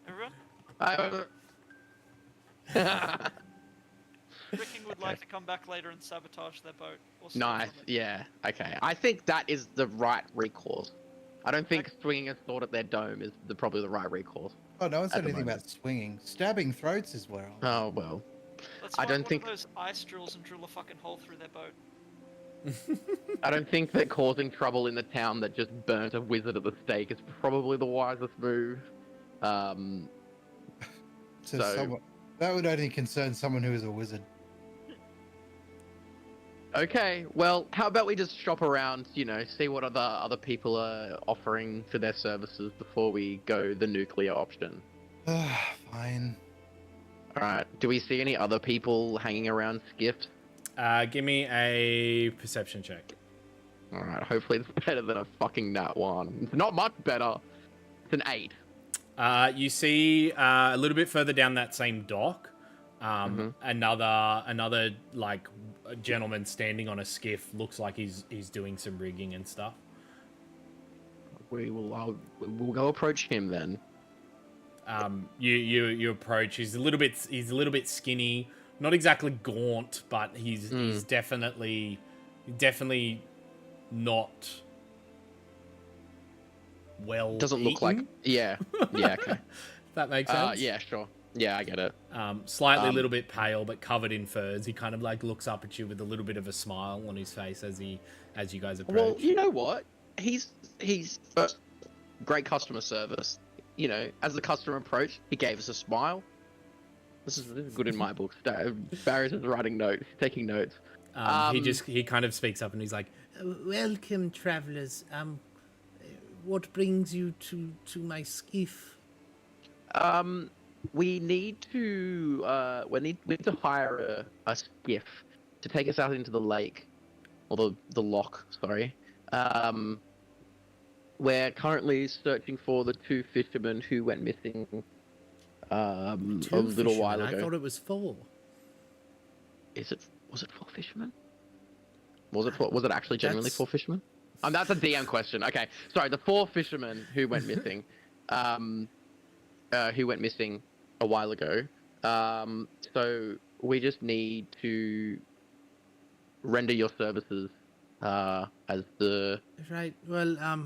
Everyone, I- Ricky would like to come back later and sabotage their boat. Or steal Nice. from it. Yeah. Okay. I think that is the right recourse. I don't think swinging a sword at their dome is probably the right recourse. Oh, no one At said the anything moment. about swinging. Stabbing throats is where I'm... Oh well. Let's I find don't one think- of those ice drills and drill a fucking hole through their boat. I don't think that causing trouble in the town that just burnt a wizard at the stake is probably the wisest move. to so- someone... That would only concern someone who is a wizard. Okay, well, how about we just shop around, see what other people are offering for their services before we go the nuclear option. Fine. All right. Do we see any other people hanging around skiffs? Give me a perception check. All right. Hopefully it's better than a fucking nat one. It's not much better. It's an 8. You see a little bit further down that same dock, another like gentleman standing on a skiff. Looks like he's doing some rigging and stuff. We'll go approach him then. You approach. He's a little bit skinny, not exactly gaunt, but he's definitely not well. Doesn't look like. eaten, Yeah. Yeah. Okay. if that makes sense. Yeah. Sure. Yeah, I get it. Slightly a little bit pale, but covered in furs. He kind of like looks up at you with a little bit of a smile on his face as you guys approach. Well, you know what? He's first great customer service. As the customer approached, he gave us a smile. This is good in my book. Barry's is writing notes, taking notes. He kind of speaks up and he's like, "Welcome, travelers. What brings you to my skiff?" We need to we need to hire a skiff to take us out into the lake, or the loch. Sorry. We're currently searching for the 2 fishermen who went missing a little while ago. I thought it was 4. Was it 4 fishermen? Was it actually genuinely That's- 4 fishermen? That's a DM question. Okay, sorry. The 4 fishermen who went missing, who went missing a while ago. So we just need to render your services as the. Right. Well,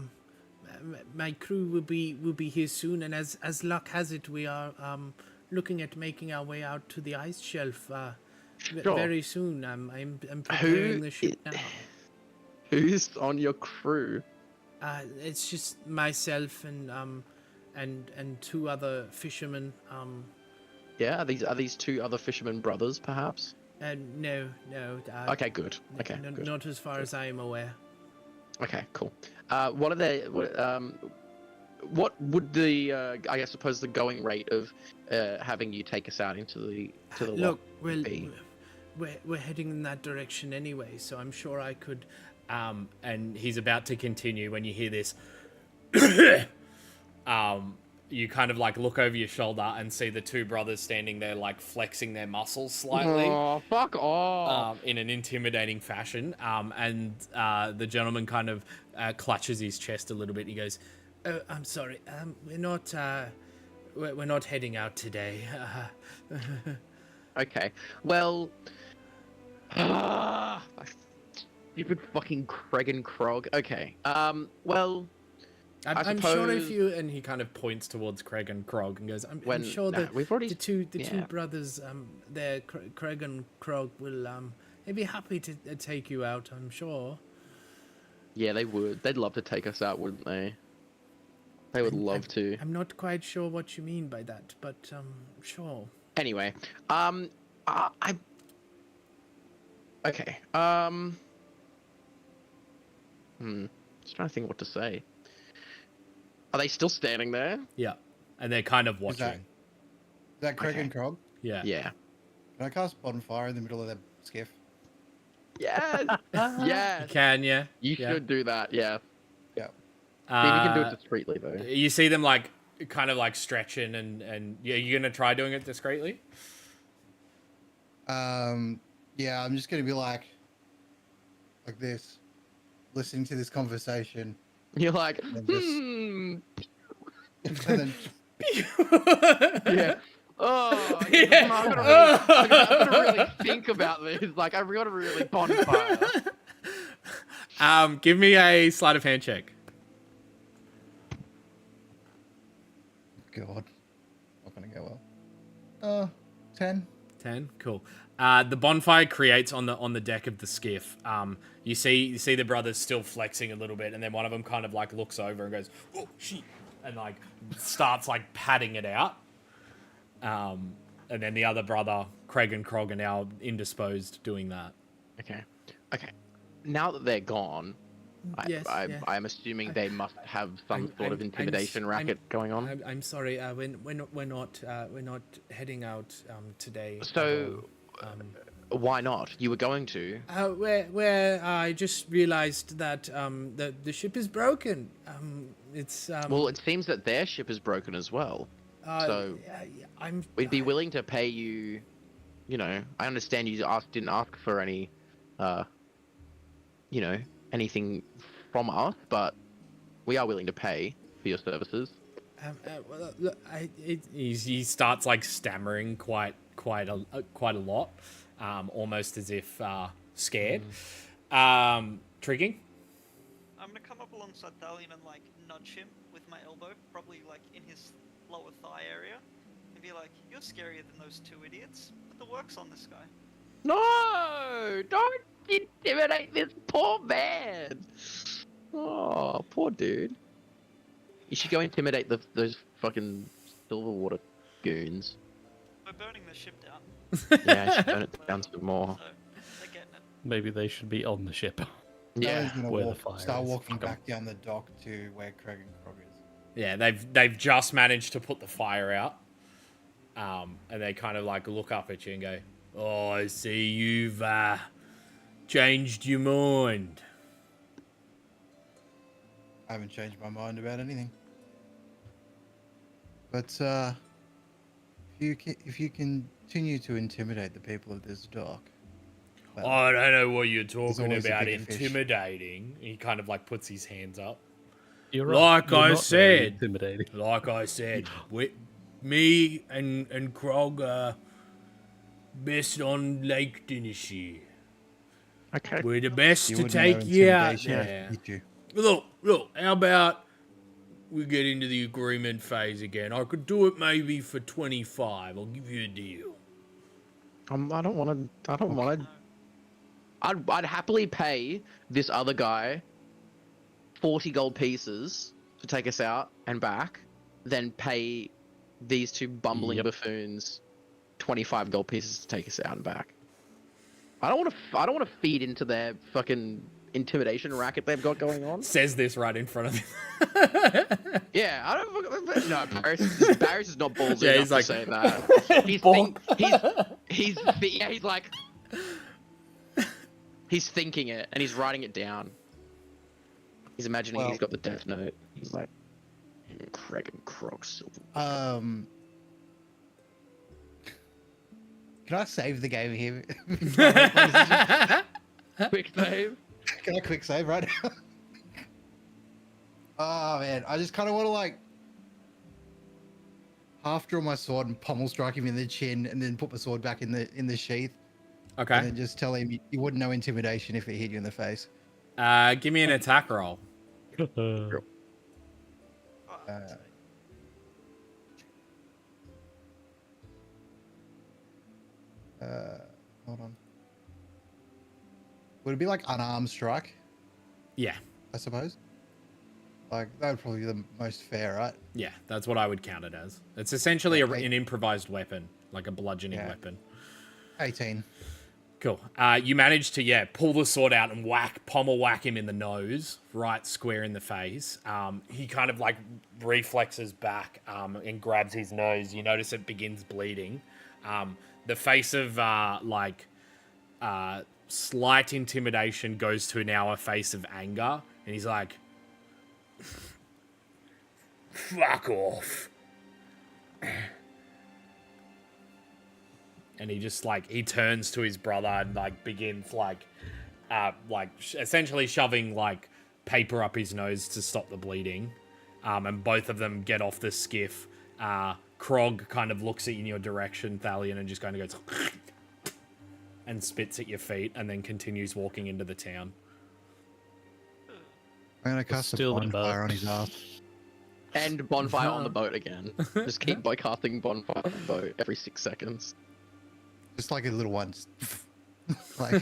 my crew will be here soon, and as luck has it, we are looking at making our way out to the ice shelf Sure. very soon. I'm preparing the ship now. Who's on your crew? It's just myself and 2 other fishermen. Yeah, are these 2 other fishermen brothers, perhaps? No. Okay, good. Okay, good. Not as far as I am aware. Okay, cool. What are they? What would the I suppose the going rate of having you take us out into the Look, well, be? we're heading in that direction anyway, so I'm sure I could. And he's about to continue when you hear this. you kind of like look over your shoulder and see the two brothers standing there, like flexing their muscles slightly. Oh, fuck off. In an intimidating fashion. And the gentleman kind of clutches his chest a little bit. He goes, "Oh, I'm sorry. We're not heading out today." Okay. Well. Stupid fucking Craig and Krog. Okay. Well. I'm sure if you, and he kind of points towards Craig and Krog and goes, I'm sure that we've already the two brothers, there, Craig and Krog will they'd be happy to take you out. I'm sure. Yeah, they would. They'd love to take us out, wouldn't they? They would love to. I'm not quite sure what you mean by that, but sure. Anyway, okay. Just trying to think what to say. Are they still standing there? Yeah, and they're kind of Is watching. is that Craig and Krog? Yeah. Yeah. Can I cast bonfire in the middle of their skiff? Yes. You Yes. can, yeah. You Yeah. should do that. Yeah. Yeah. See if you can do it discreetly though. You see them like kind of like stretching and yeah, you're gonna try doing it discreetly. Yeah, I'm just gonna be like this, listening to this conversation, You're like, And just- hmm. and then Yeah. Oh, Yeah. I'm gonna really think about this. Like, I've got to really bonfire. Give me a sleight of hand check. God, not gonna go well. 10. 10. Cool. The bonfire creates on the deck of the skiff. You see the brothers still flexing a little bit, and then one of them kind of like looks over and goes, "Oh shit," and like starts like patting it out. And then the other brother, Craig and Krog, are now indisposed doing that. Okay. Now that they're gone, Yes, yeah. I'm assuming they must have some sort of intimidation racket going on. I'm sorry. We're not heading out today. So, why not? You were going to. Where I just realized that the ship is broken. It's Well, it seems that their ship is broken as well. So we'd be willing to pay you. You know, I understand you didn't ask for any, anything from us, but we are willing to pay for your services. Well, look, he starts like stammering quite a lot, almost as if scared. Tricking. I'm gonna come up alongside Thalion and like nudge him with my elbow, probably like in his lower thigh area, and be like, "You're scarier than those two idiots. Put the works on this guy." No! Don't intimidate this poor man! Oh, poor dude. You should go intimidate those fucking Silverwater goons. We're burning the ship down, Yeah, I should turn it down some more. so they're getting it. Maybe they should be on the ship. Yeah. He's gonna where the fire start is. walking Fuck 'em. back down the dock to where Craig and Krog is. Yeah, they've just managed to put the fire out, and they kind of like look up at you and go, "Oh, I see you've changed your mind." I haven't changed my mind about anything. But if you continue to intimidate the people of this dock, well, I don't know what you're talking always a about. bigger fish. Intimidating. He kind of like puts his hands up. You're Like You're I not very said. intimidating. Like I said, me and Krog are best on Lake Dinneshy. Okay. We're the best you to wouldn't know take you out intimidation there. would hit you. Look, how about we get into the agreement phase again? I could do it maybe for 25. I'll give you a deal. I don't want to. I'd happily pay this other guy 40 gold pieces to take us out and back, then pay these two bumbling buffoons 25 gold pieces to take us out and back. I don't want to feed into their fucking intimidation racket they've got going on. Says this right in front of him. Yeah, I don't. No, Barris is not ballsy Yeah, enough he's like- to say that. He's like, he's thinking it and he's writing it down. He's imagining Well- he's got the Death Note. He's like, Kraken Crocs. Can I save the game here? Quick save. Can I quick save right now? Oh man, I just kind of want to like half draw my sword and pommel strike him in the chin, and then put my sword back in the sheath, and Okay. then just tell him you wouldn't know intimidation if it hit you in the face. Give me an attack roll. Uh, hold on. Would it be like unarmed strike? Yeah. I suppose. Like that would probably be the most fair, right? Yeah, that's what I would count it as. It's essentially Okay. an improvised weapon, like a bludgeoning Yeah. weapon. 18. Cool. You manage to, pull the sword out and pommel whack him in the nose, right square in the face. He kind of like reflexes back and grabs his nose. You notice it begins bleeding. The face of slight intimidation goes to now a face of anger, and he's like, "Fuck off." And he just he turns to his brother and begins essentially shoving paper up his nose to stop the bleeding. And both of them get off the skiff. Krog kind of looks in your direction, Thalion, and just kind of goes and spits at your feet, and then continues walking into the town. I'm gonna cast a still in bonfire boat. on his ass. And bonfire on the boat again. Just keep by casting bonfire on the boat every 6 seconds. Just like a little one. Like,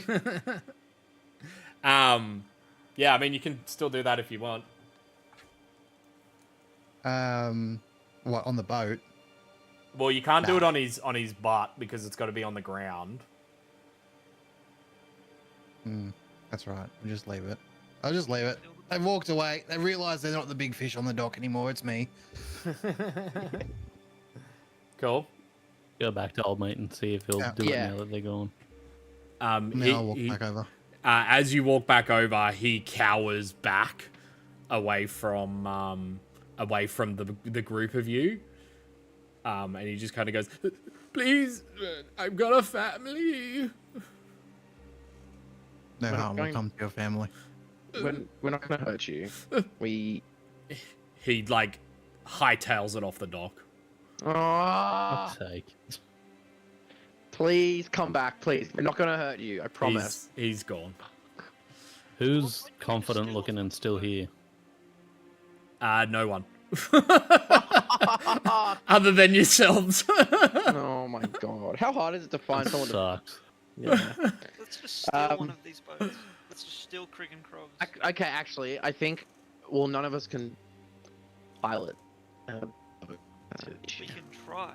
Yeah, I mean, you can still do that if you want. what, on the boat? Well, you can't do Nah. it on his butt because it's got to be on the ground. That's right. I'll just leave it. I'll just leave it. They walked away. They realized they're not the big fish on the dock anymore. It's me. Cool. Go back to old mate and see if he'll do Yeah. it now that they're gone. Now I'll walk back over. As you walk back over, he cowers back away from the group of you, and he just kind of goes, "Please, I've got a family." No We're harm will going- come to your family. We're not gonna hurt you. We. He hightails it off the dock. Ah, Fuck's sake. please come back, please. We're not gonna hurt you. I promise. He's gone. Who's confident looking and still here? No one. Other than yourselves. Oh my god. How hard is it to find That someone to... sucks. Yeah. Let's just steal one of these boats. Let's just steal Krieg and Krogs. Okay, actually, I think... Well, none of us can pilot. That's an We issue. can try.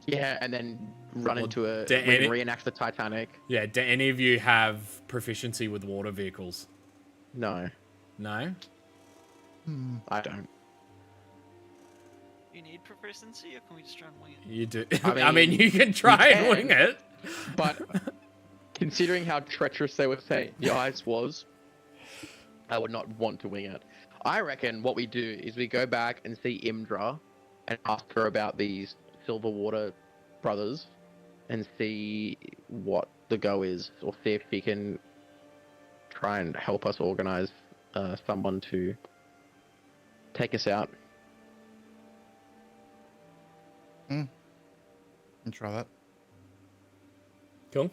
Yeah, and then run Well, into a... do we any- reenact the Titanic. Yeah, do any of you have proficiency with water vehicles? No, No? I don't. You need proficiency, or can we just try and wing it? You do. I I mean, mean, you can try you and can. wing it. But considering how treacherous they were saying the ice was, I would not want to wing it. I reckon what we do is we go back and see Imdra and ask her about these Silverwater brothers and see what the go is, or see if he can try and help us organize someone to take us out. And try that. Cool.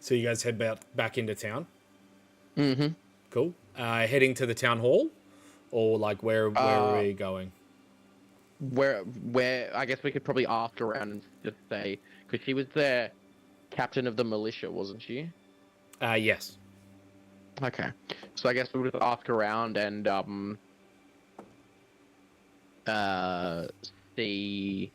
So you guys head back into town. Mm-hmm. Cool. Heading to the town hall, or where are we going? Where I guess we could probably ask around and just say, because she was the captain of the militia, wasn't she? Yes. Okay, so I guess we'll just ask around and see,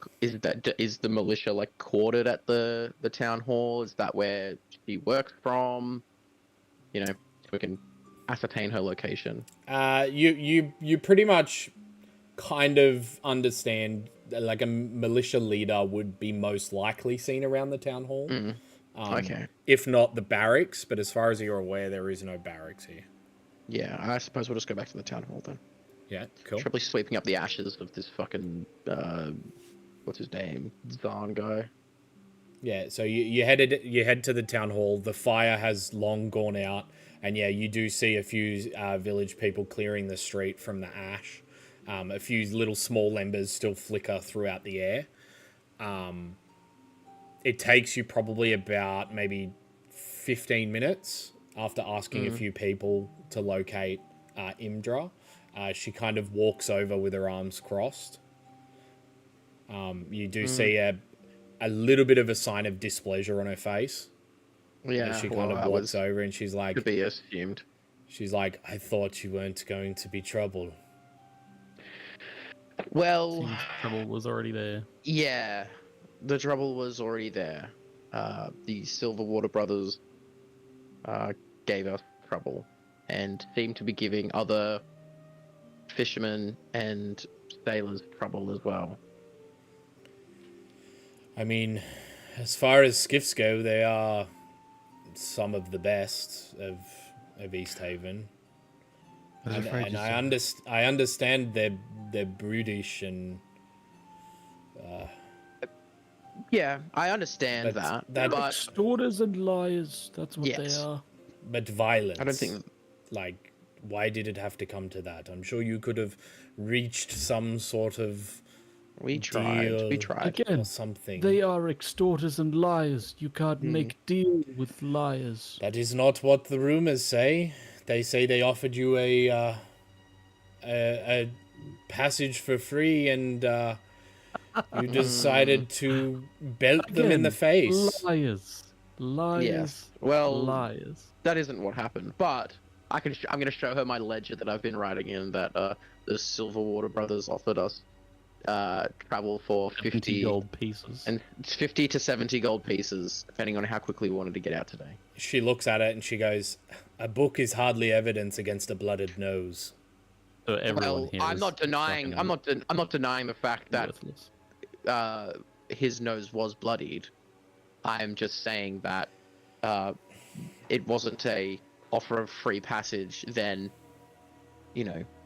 is the militia quartered at the town hall? Is that where she works from? You know, so we can ascertain her location. You pretty much kind of understand a militia leader would be most likely seen around the town hall. Okay. If not the barracks, but as far as you're aware, there is no barracks here. Yeah, I suppose we'll just go back to the town hall then. Yeah, cool. Probably sweeping up the ashes of this fucking what's his name? Zahn guy. Yeah, so you head to the town hall. The fire has long gone out, and yeah, you do see a few village people clearing the street from the ash. A few little small embers still flicker throughout the air. It takes you probably about maybe 15 minutes after asking a few people to locate Imdra. She kind of walks over with her arms crossed. You do see a little bit of a sign of displeasure on her face. Yeah, As she kind of that walks was over and she's to like, be assumed. I thought you weren't going to be trouble. Well, Seems trouble was already there. yeah, the trouble was already there. The Silverwater brothers gave us trouble and seemed to be giving other fishermen and sailors trouble as well. I mean, as far as skiffs go, they are some of the best of East Haven. I was And, afraid and you I, said I understand they're brutish and Yeah, I understand But that, but Extorters and liars. That's what they Yes. are. but violence. I don't think. Like, why did it have to come to that? I'm sure you could have reached some sort of We tried. We deal tried. Again, or something. they are extorters and liars. You can't Hmm. make deal with liars. That is not what the rumors say. They say they offered you a passage for free, and you decided to belt them in the Again, face. Liars. Liars. Yes. Well, Liars. that isn't what happened. But I'm going to show her my ledger that I've been writing in that the Silverwater brothers offered us travel for 50 50 gold pieces. and 50 to 70 gold pieces, depending on how quickly we wanted to get out today. She looks at it and she goes, "A book is hardly evidence against a blooded nose." So everyone Well, here I'm is not denying. fucking I'm not denying the fact that worthless. his nose was bloodied. I'm just saying that it wasn't a offer of free passage. Then,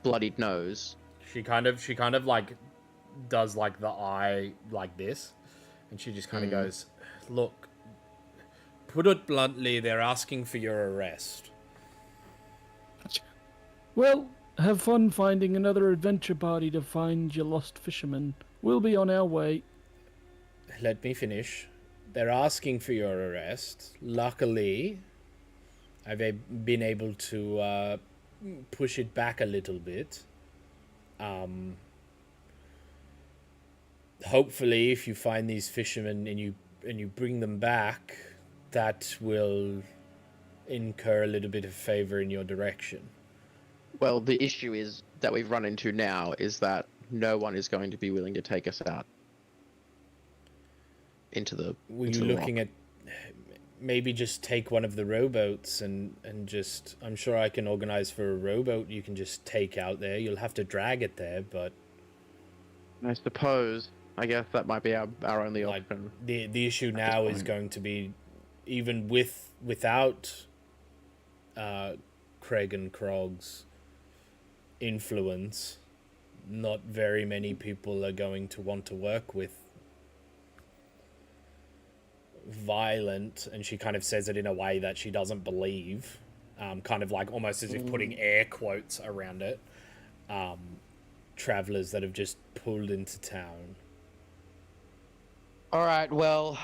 bloodied nose. She kind of like does like the eye like this, and she just kind of goes, "Look, put it bluntly, they're asking for your arrest." Well, have fun finding another adventure party to find your lost fisherman. We'll be on our way. Let me finish. They're asking for your arrest. Luckily, I've been able to push it back a little bit. Hopefully, if you find these fishermen and you bring them back, that will incur a little bit of favor in your direction. Well, the issue is that we've run into now is that no one is going to be willing to take us out into the. Were into you the looking rock. at maybe just take one of the rowboats and just, I'm sure I can organize for a rowboat you can just take out there. You'll have to drag it there, but I suppose. I guess that might be our only like option. the issue this now is point. going to be, even without Craig and Krog's influence, not very many people are going to want to work with violent, and she kind of says it in a way that she doesn't believe, kind of like almost as if putting air quotes around it, travelers that have just pulled into town. All right. Well,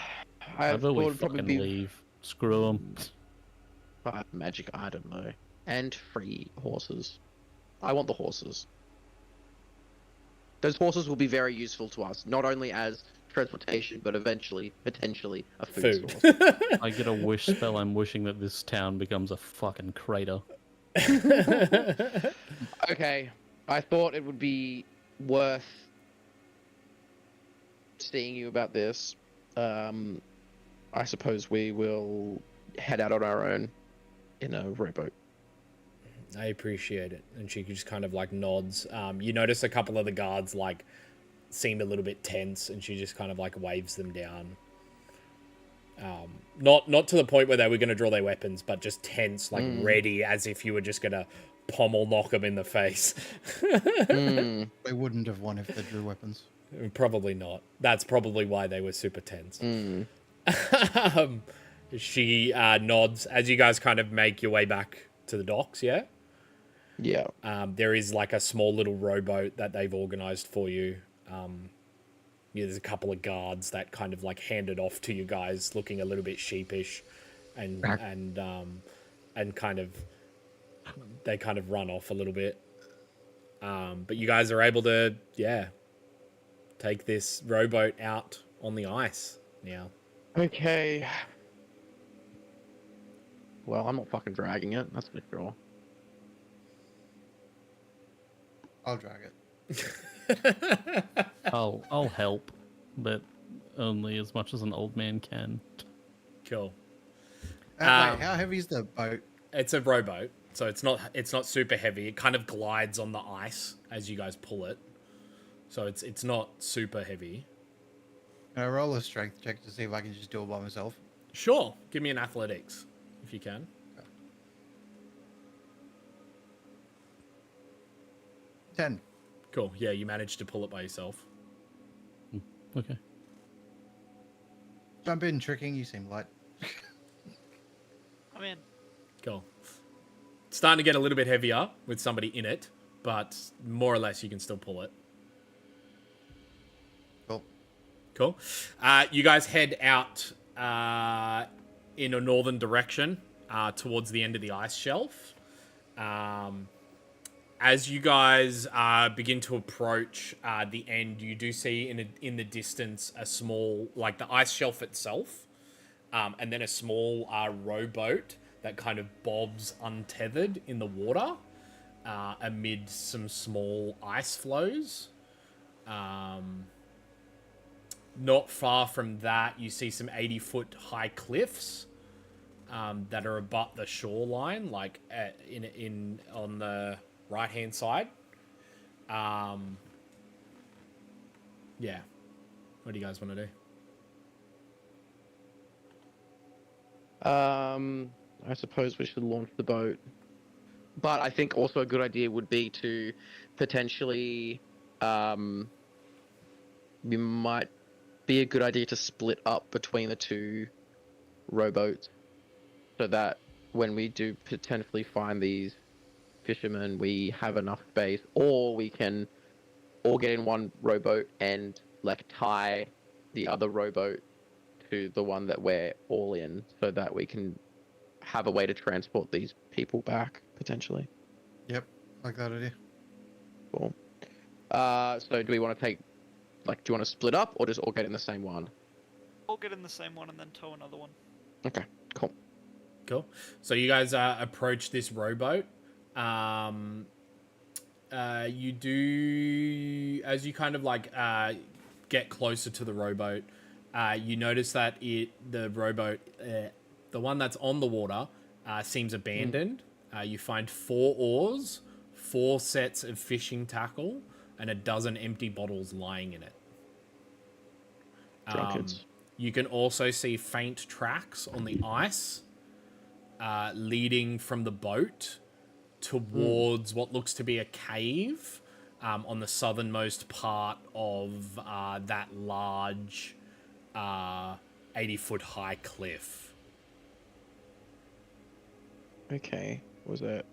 I How thought about we it'd probably fucking be leave? Screw them. magic item though, and free horses. I want the horses. Those horses will be very useful to us, not only as transportation, but eventually, potentially, a food source. I get a wish spell. I'm wishing that this town becomes a fucking crater. Okay, I thought it would be worth seeing you about this. I suppose we will head out on our own in a rowboat. I appreciate it. And she just kind of like nods. You notice a couple of the guards like seem a little bit tense, and she just kind of like waves them down. Not to the point where they were going to draw their weapons, but just tense, like ready, as if you were just going to pommel knock them in the face. Mm, They wouldn't have won if they drew weapons. Probably not. That's probably why they were super tense. mm. She nods as you guys kind of make your way back to the docks, yeah? Yeah. There is like a small little rowboat that they've organized for you. There's a couple of guards that kind of like hand it off to you guys, looking a little bit sheepish, and kind of they kind of run off a little bit. But you guys are able to, take this rowboat out on the ice now. Okay. Well, I'm not fucking dragging it, that's for sure. I'll drag it. I'll help, but only as much as an old man can. Cool. Wait, how heavy is the boat? It's a rowboat, so it's not super heavy. It kind of glides on the ice as you guys pull it, so it's not super heavy. Can I roll a strength check to see if I can just do it by myself? Sure, give me an athletics if you can. 10. Cool. Yeah, you managed to pull it by yourself. Okay. Jump in, tricking. You seem light. I'm in. Cool. It's starting to get a little bit heavier with somebody in it, but more or less you can still pull it. Cool. Cool. You guys head out in a northern direction towards the end of the ice shelf. As you guys begin to approach the end, you do see in the distance a small, like the ice shelf itself, and then a small rowboat that kind of bobs untethered in the water amid some small ice flows. Not far from that, you see some 80-foot high cliffs that are abut the shoreline, like on the right-hand side. Yeah. What do you guys want to do? I suppose we should launch the boat. But I think also a good idea would be to potentially, it might be a good idea to split up between the two rowboats so that when we do potentially find these fishermen, we have enough space, or we can all get in one rowboat and like tie the other rowboat to the one that we're all in so that we can have a way to transport these people back potentially. Yep, like that idea. Cool. So do we want to do you want to split up or just all get in the same one? I'll get in the same one and then tow another one. Okay, cool. Cool. So you guys approach this rowboat. You do, as you kind of like get closer to the rowboat, you notice that the rowboat, the one that's on the water, seems abandoned. You find 4 oars, 4 sets of fishing tackle, and a dozen empty bottles lying in it. Drunkards. You can also see faint tracks on the ice leading from the boat towards what looks to be a cave on the southernmost part of that large 80-foot high cliff. Okay, was it?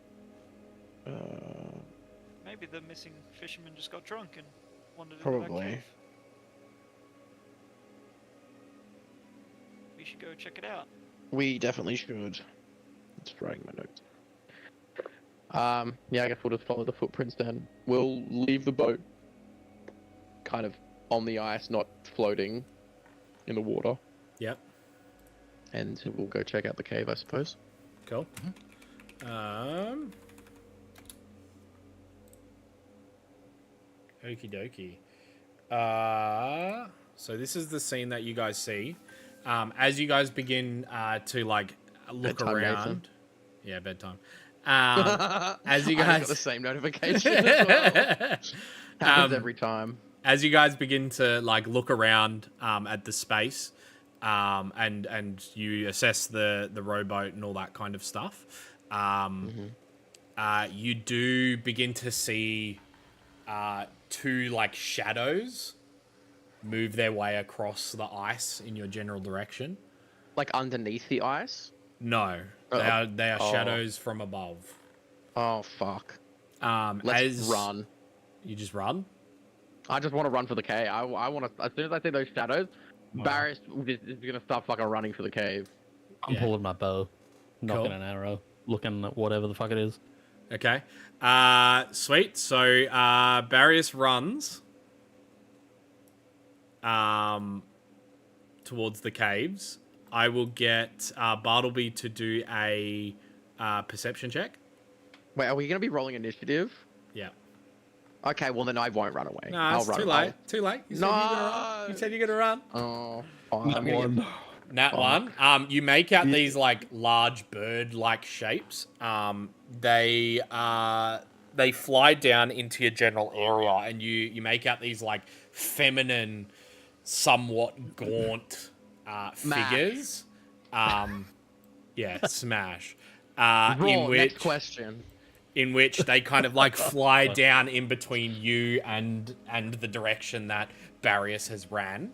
Maybe the missing fisherman just got drunk and wandered into that Probably. cave. We should go check it out. We definitely should. Just writing my notes. Yeah, I guess we'll just follow the footprints then. We'll leave the boat kind of on the ice, not floating in the water. Yep. And we'll go check out the cave, I suppose. Cool. Okie dokie. So this is the scene that you guys see. As you guys begin to like look Bedtime, around. Nathan. Yeah, bedtime. As you I guys got the same notification as well. Happens every time. As you guys begin to like look around at the space, and you assess the rowboat and all that kind of stuff. You do begin to see two like shadows move their way across the ice in your general direction. Like underneath the ice? No, they are shadows from above. Oh fuck. Let's Let's run. You just run. I just want to run for the cave. I want to. As soon as I see those shadows, Barris is gonna start fucking running for the cave. I'm pulling my bow, knocking Cool. an arrow, looking at whatever the fuck it is. Okay. Sweet. So Barrius runs towards the caves. I will get Bartleby to do a perception check. Wait, are we gonna be rolling initiative? Yeah. Okay, well then I won't run away. No, I'll it's run. too late. Too late. You said you're gonna run. No. You said you're gonna run. Oh, That one. Nat one. You make out these like large bird-like shapes. They fly down into your general area, and you make out these like feminine, somewhat gaunt figures. Yeah, smash. Raw, next question. In which they kind of like fly down in between you and the direction that Barrius has ran.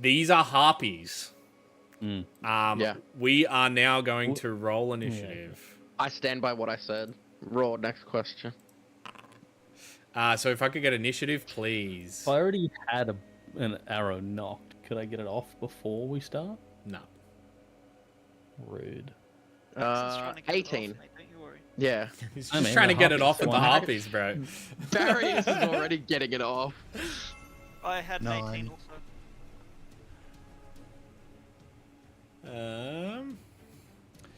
These are harpies. Yeah. We are now going to roll initiative. I stand by what I said. Raw, next question. So if I could get initiative, please. If I already had an arrow knocked, could I get it off before we start? No. Rude. Maxon's trying to get it off, 18. mate, don't you worry. Yeah. He's I just mean, trying to the get it off harpies with the one. harpies, bro. Barrius is already getting it off. I had an 18 also.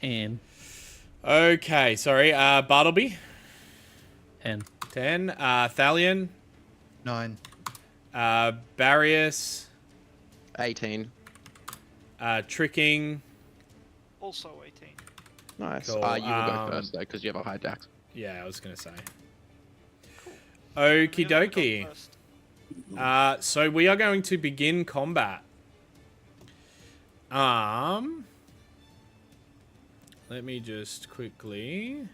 And Okay, sorry. Bartleby, 10. 10. Thalion, 9. Barrius, 18. Tricking. Also 18. Nice. Cool, You will go first though, because you have a high dex. Yeah, I was gonna say. Cool. Okie Who's gonna go dokie. first? So we are going to begin combat. Let me just quickly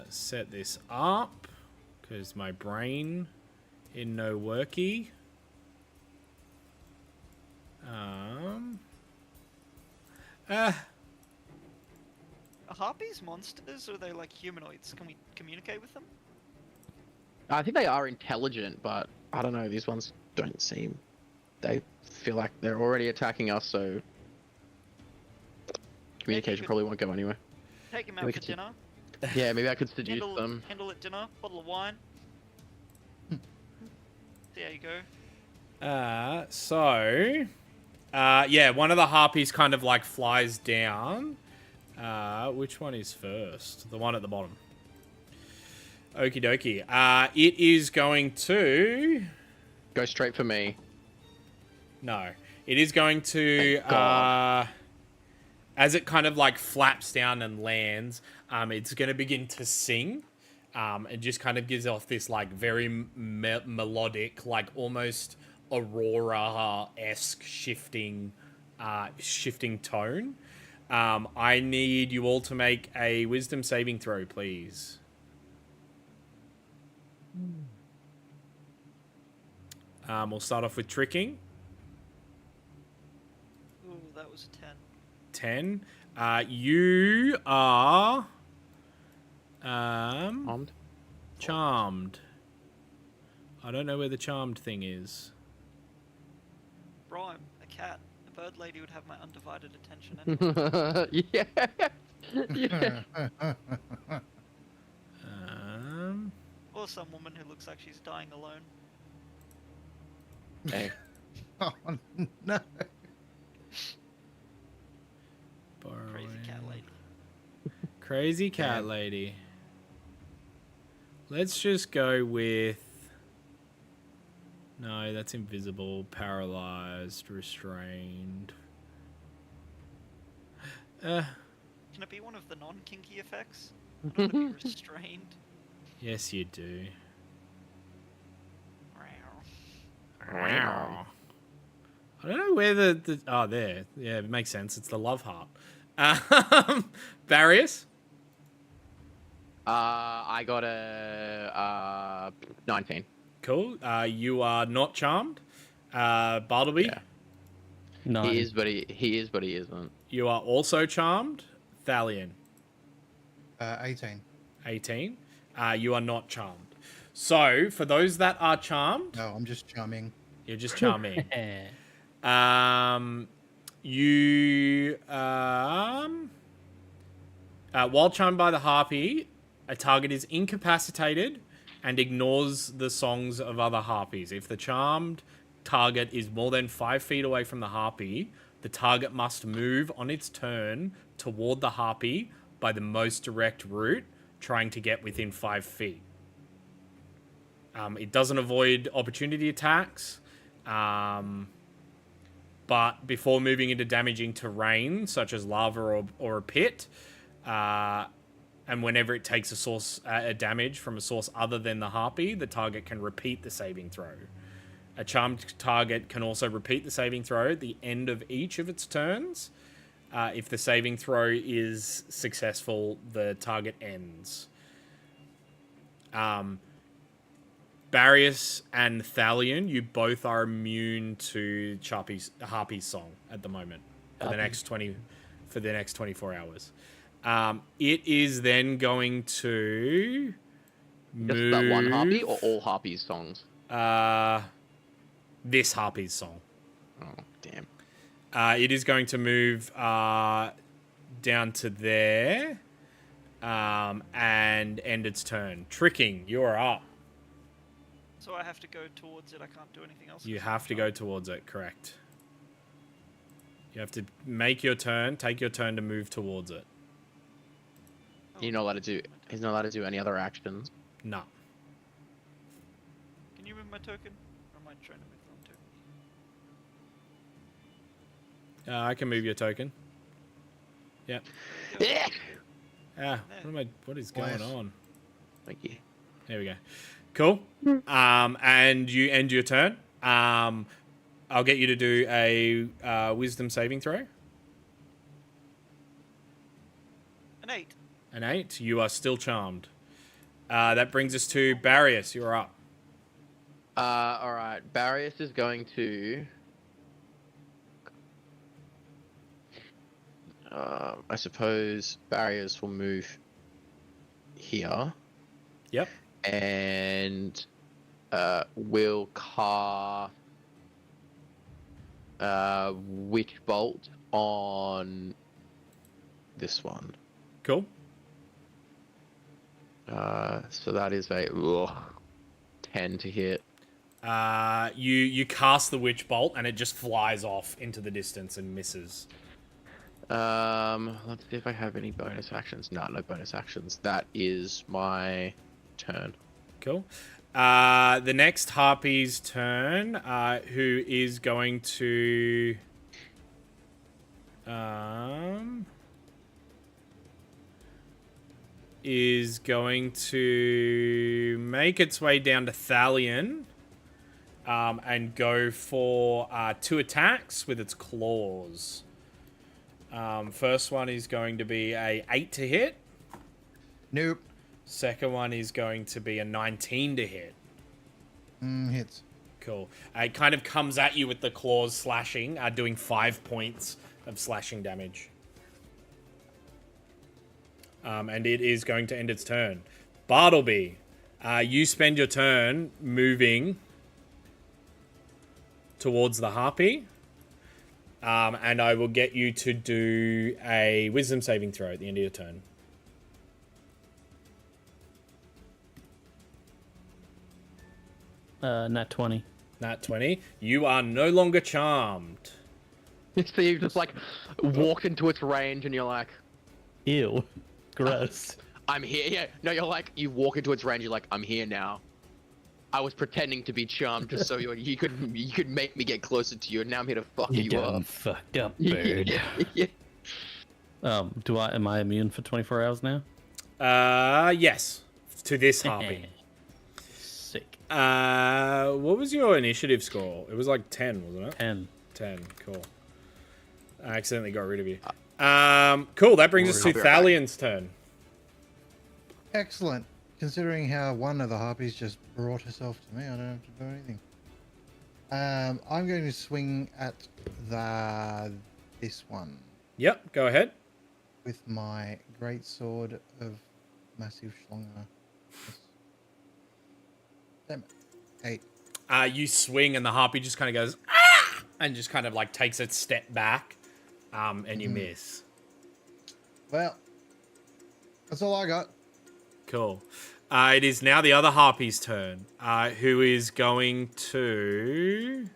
set this up because my brain in no worky. Are harpies monsters or are they like humanoids? Can we communicate with them? I think they are intelligent, but I don't know. These ones don't seem. They feel like they're already attacking us, so communication could- probably won't go anywhere. Take them We out for could- dinner. Yeah, maybe I could seduce them. Handle at dinner. Bottle of wine. There you go. Yeah, one of the harpies kind of like flies down. Which one is first? The one at the bottom. Okie dokie. It is going to... Go straight for me. No. It is going to... Thank God. As it kind of like flaps down and lands, it's going to begin to sing. It just kind of gives off this like very melodic, like almost Aurora-esque shifting tone. I need you all to make a wisdom saving throw, please. We'll start off with tricking. Ooh, that was a 10. 10. You are Armed. charmed. I don't know where the charmed thing is. Rime, a cat. A bird lady would have my undivided attention. Anyway. Yeah. Yeah. Or some woman who looks like she's dying alone. Hey. Oh, no. Crazy cat lady. Crazy cat lady. Let's just go with... No, that's invisible, paralyzed, restrained. Can it be one of the non-kinky effects? I don't want to be restrained. Yes, you do. Wow. I don't know where the oh, there. Yeah, it makes sense. It's the love heart. Barriers? I got a 19. Cool. You are not charmed. Bartleby? Yeah. 9. He is, but he isn't. You are also charmed. Thalion? 18. 18. You are not charmed. So, for those that are charmed, No, I'm just charming. you're just charming. You while charmed by the harpy, a target is incapacitated and ignores the songs of other harpies. If the charmed target is more than 5 feet away from the harpy, the target must move on its turn toward the harpy by the most direct route, trying to get within 5 feet. It doesn't avoid opportunity attacks. But before moving into damaging terrain, such as lava or a pit, and whenever it takes a damage from a source other than the harpy, the target can repeat the saving throw. A charmed target can also repeat the saving throw at the end of each of its turns. If the saving throw is successful, the target ends. Barrius and Thalion, you both are immune to Harpy's song at the moment for the next 24 hours. It is then going to move... Just that one harpy or all harpies songs? This Harpy's song. Oh, damn. It is going to move down to there and end its turn. Tricking, you are up. So I have to go towards it. I can't do anything else. You have to go towards it, correct. You have to make your turn, take your turn to move towards it. He's not allowed to do any other actions. No. Can you move my token? Or am I trying to move the wrong token? I can move your token. Yep. What is going Nice. on? Thank you. There we go. Cool. And you end your turn. I'll get you to do a wisdom saving throw. An 8. An 8. You are still charmed. That brings us to Barrius. You're up. All right. Barrius is going to. I suppose Barrius will move here. Yep. And will cast Witch Bolt on this one. Cool. So that is a 10 to hit. You cast the witch bolt and it just flies off into the distance and misses. Let's see if I have any bonus actions. No bonus actions. That is my turn. Cool. The next harpy's turn, who is going to make its way down to Thalion and go for 2 attacks with its claws. First one is going to be a 8 to hit. Nope. Second one is going to be a 19 to hit. Hits. Cool. It kind of comes at you with the claws slashing, doing 5 points of slashing damage. And it is going to end its turn. Bartleby, you spend your turn moving towards the harpy. And I will get you to do a wisdom saving throw at the end of your turn. Nat 20. Nat 20. You are no longer charmed. So you just like walked into its range and you're like, Ew. Gross. I'm here. Yeah. No, you're like, you walk into its range, you're like, I'm here now. I was pretending to be charmed just so you could make me get closer to you, and now I'm here to fuck You you done up. fucked up, bird. Yeah. Am I immune for 24 hours now? Yes. To this harpy. Sick. What was your initiative score? It was like 10, wasn't it? 10. 10. Cool. I accidentally got rid of you. Cool. That brings us to I'll be right back. Thalion's turn. Excellent. Considering how one of the harpies just brought herself to me, I don't have to do anything. I'm going to swing at this one Yep. Go ahead. with my great sword of massive schlonger. Damn it. 8. You swing, and the harpy just kind of goes, ah! And just kind of like takes a step back, and you miss. Well, that's all I got. Cool. It is now the other harpy's turn, who is going to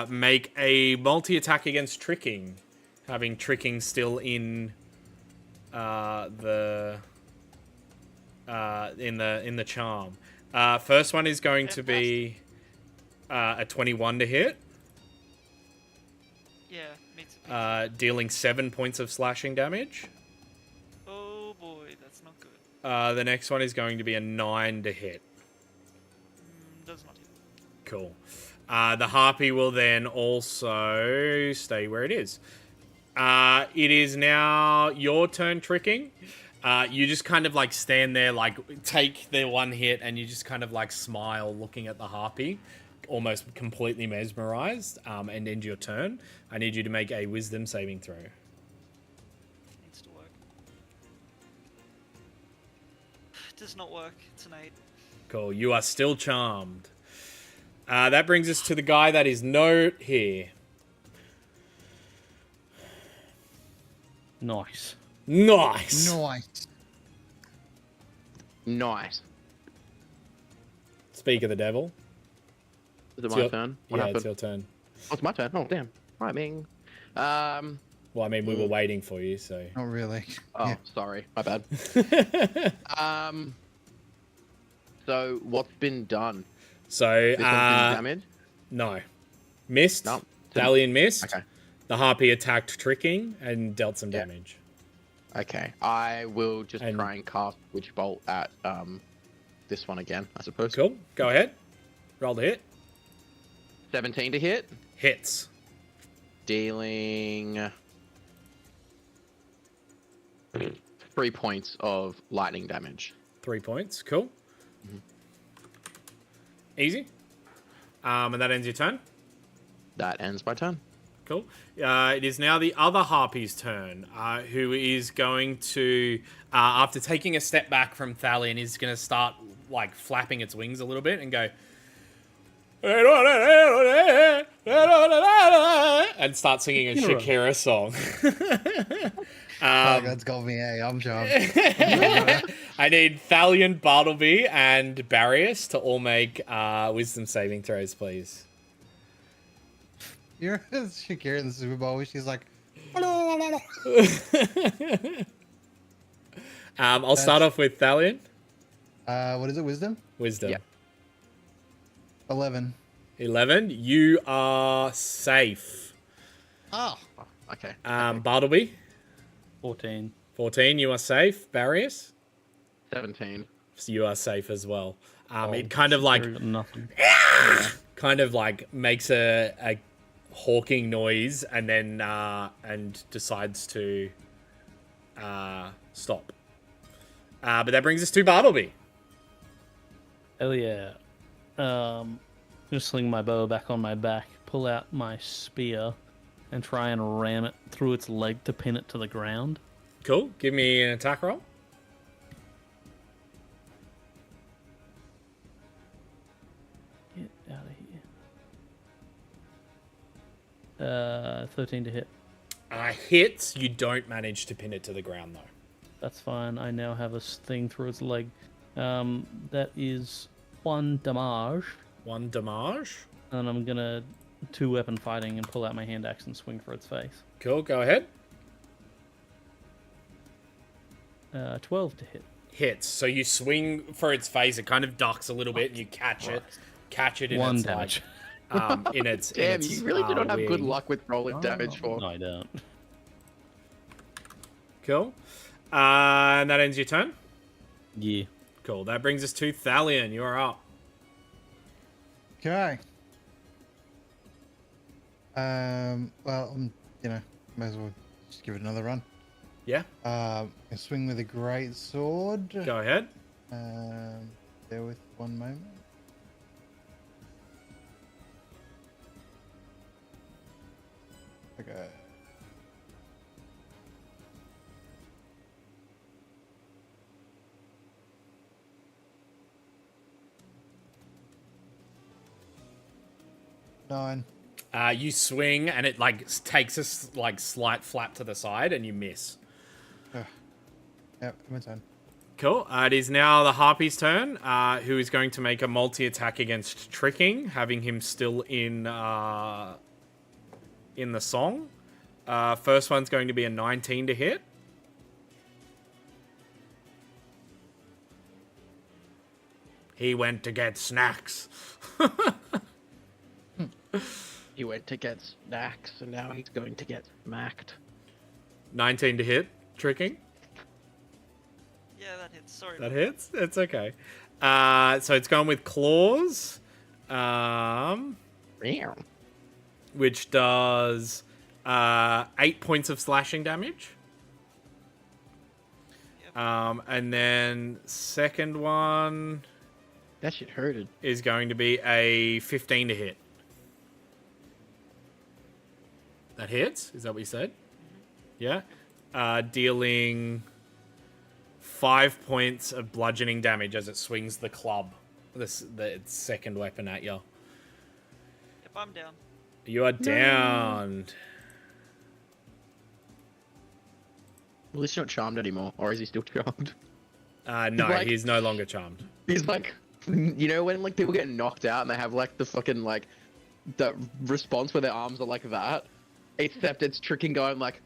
make a multi-attack against tricking, having tricking still in the charm. First one is going to be a 21 to hit, Yeah, me too. dealing 7 points of slashing damage. Oh boy, that's not good. The next one is going to be a 9 to hit. Does not hit. Cool. The harpy will then also stay where it is. It is now your turn tricking. You just kind of like stand there, like take the one hit, and you just kind of like smile looking at the harpy, almost completely mesmerized, and end your turn. I need you to make a wisdom saving throw. Needs to work. Does not work. It's an 8. Cool. You are still charmed. That brings us to the guy that is no here. Nice. Nice. Nice. Nice. Speak of the devil. Is it It's my your- turn? What yeah, happened? it's your turn. Oh, it's my turn. Oh, damn. Right, Ming. Well, I mean, we were waiting for you, so. Not really. Oh, Yeah. sorry. My bad. So what's been done? So, This one's been damaged? no. Missed. No. Dalian missed. Okay. The harpy attacked tricking and dealt some Yeah. damage. Okay. I will just And- try and cast Witch Bolt at this one again, I suppose. Cool. Go ahead. Roll the hit. 17 to hit. Hits. Dealing 3 points of lightning damage. 3 points. Cool. Easy. And that ends your turn. That ends my turn. Cool. It is now the other harpy's turn, who is going to, after taking a step back from Thalion, is going to start like flapping its wings a little bit and go, and start singing a Shakira song. Fuck, that's got me. I'm charmed. I need Thalion, Bartleby, and Barrius to all make wisdom saving throws, please. You're Shakira in the Super Bowl. She's like, I'll start off with Thalion. what is it? Wisdom? Wisdom. Yeah. 11. 11. You are safe. Oh. Okay. Bartleby. 14. 14. You are safe. Barrius. 17. So you are safe as well. Oh, It kind of like Got nothing. makes a hawking noise and then and decides to stop. But that brings us to Bartleby. Hell yeah. Just sling my bow back on my back, pull out my spear, and try and ram it through its leg to pin it to the ground. Cool. Give me an attack roll. Get out of here. 13 to hit. Hits. You don't manage to pin it to the ground though. That's fine. I now have a thing through its leg. That is 1 damage. 1 damage. And I'm gonna 2-weapon fighting and pull out my hand axe and swing for its face. Cool. Go ahead. 12 to hit. Hits. So you swing for its face. It kind of ducks a little bit, and you catch it in 1 its damage. in its. in Damn, its, you really do not have good wing. luck with rolling damage for. No, I don't. Cool. And that ends your turn. Yeah. Cool. That brings us to Thalion. You're up. Okay. Well, may as well just give it another run. Yeah. I swing with a great sword. Go ahead. Bear with one moment. Okay. Nine. You swing and it like takes a slight flap to the side and you miss. Yep, my turn. Cool. It is now the Harpy's turn, who is going to make a multi-attack against Tricking, having him still in the song. First one's going to be a 19 to hit. He went to get snacks. He went to get snacks, and now he's going to get smacked. 19 to hit, Tricking. Yeah, that hits. Sorry. That hits? It's okay. So it's going with Claws, which does 8 points of slashing damage. Yep. And then second one That shit hurted. is going to be a 15 to hit. That hits? Is that what you said? Yeah. Dealing 5 points of bludgeoning damage as it swings the club, its second weapon at you. Yep, I'm down. You are downed. Well, he's not charmed anymore, or is he still charmed? No, Like- he's no longer charmed. He's like, you know when like people get knocked out and they have like the fucking like the response where their arms are like that, except it's Tricking going like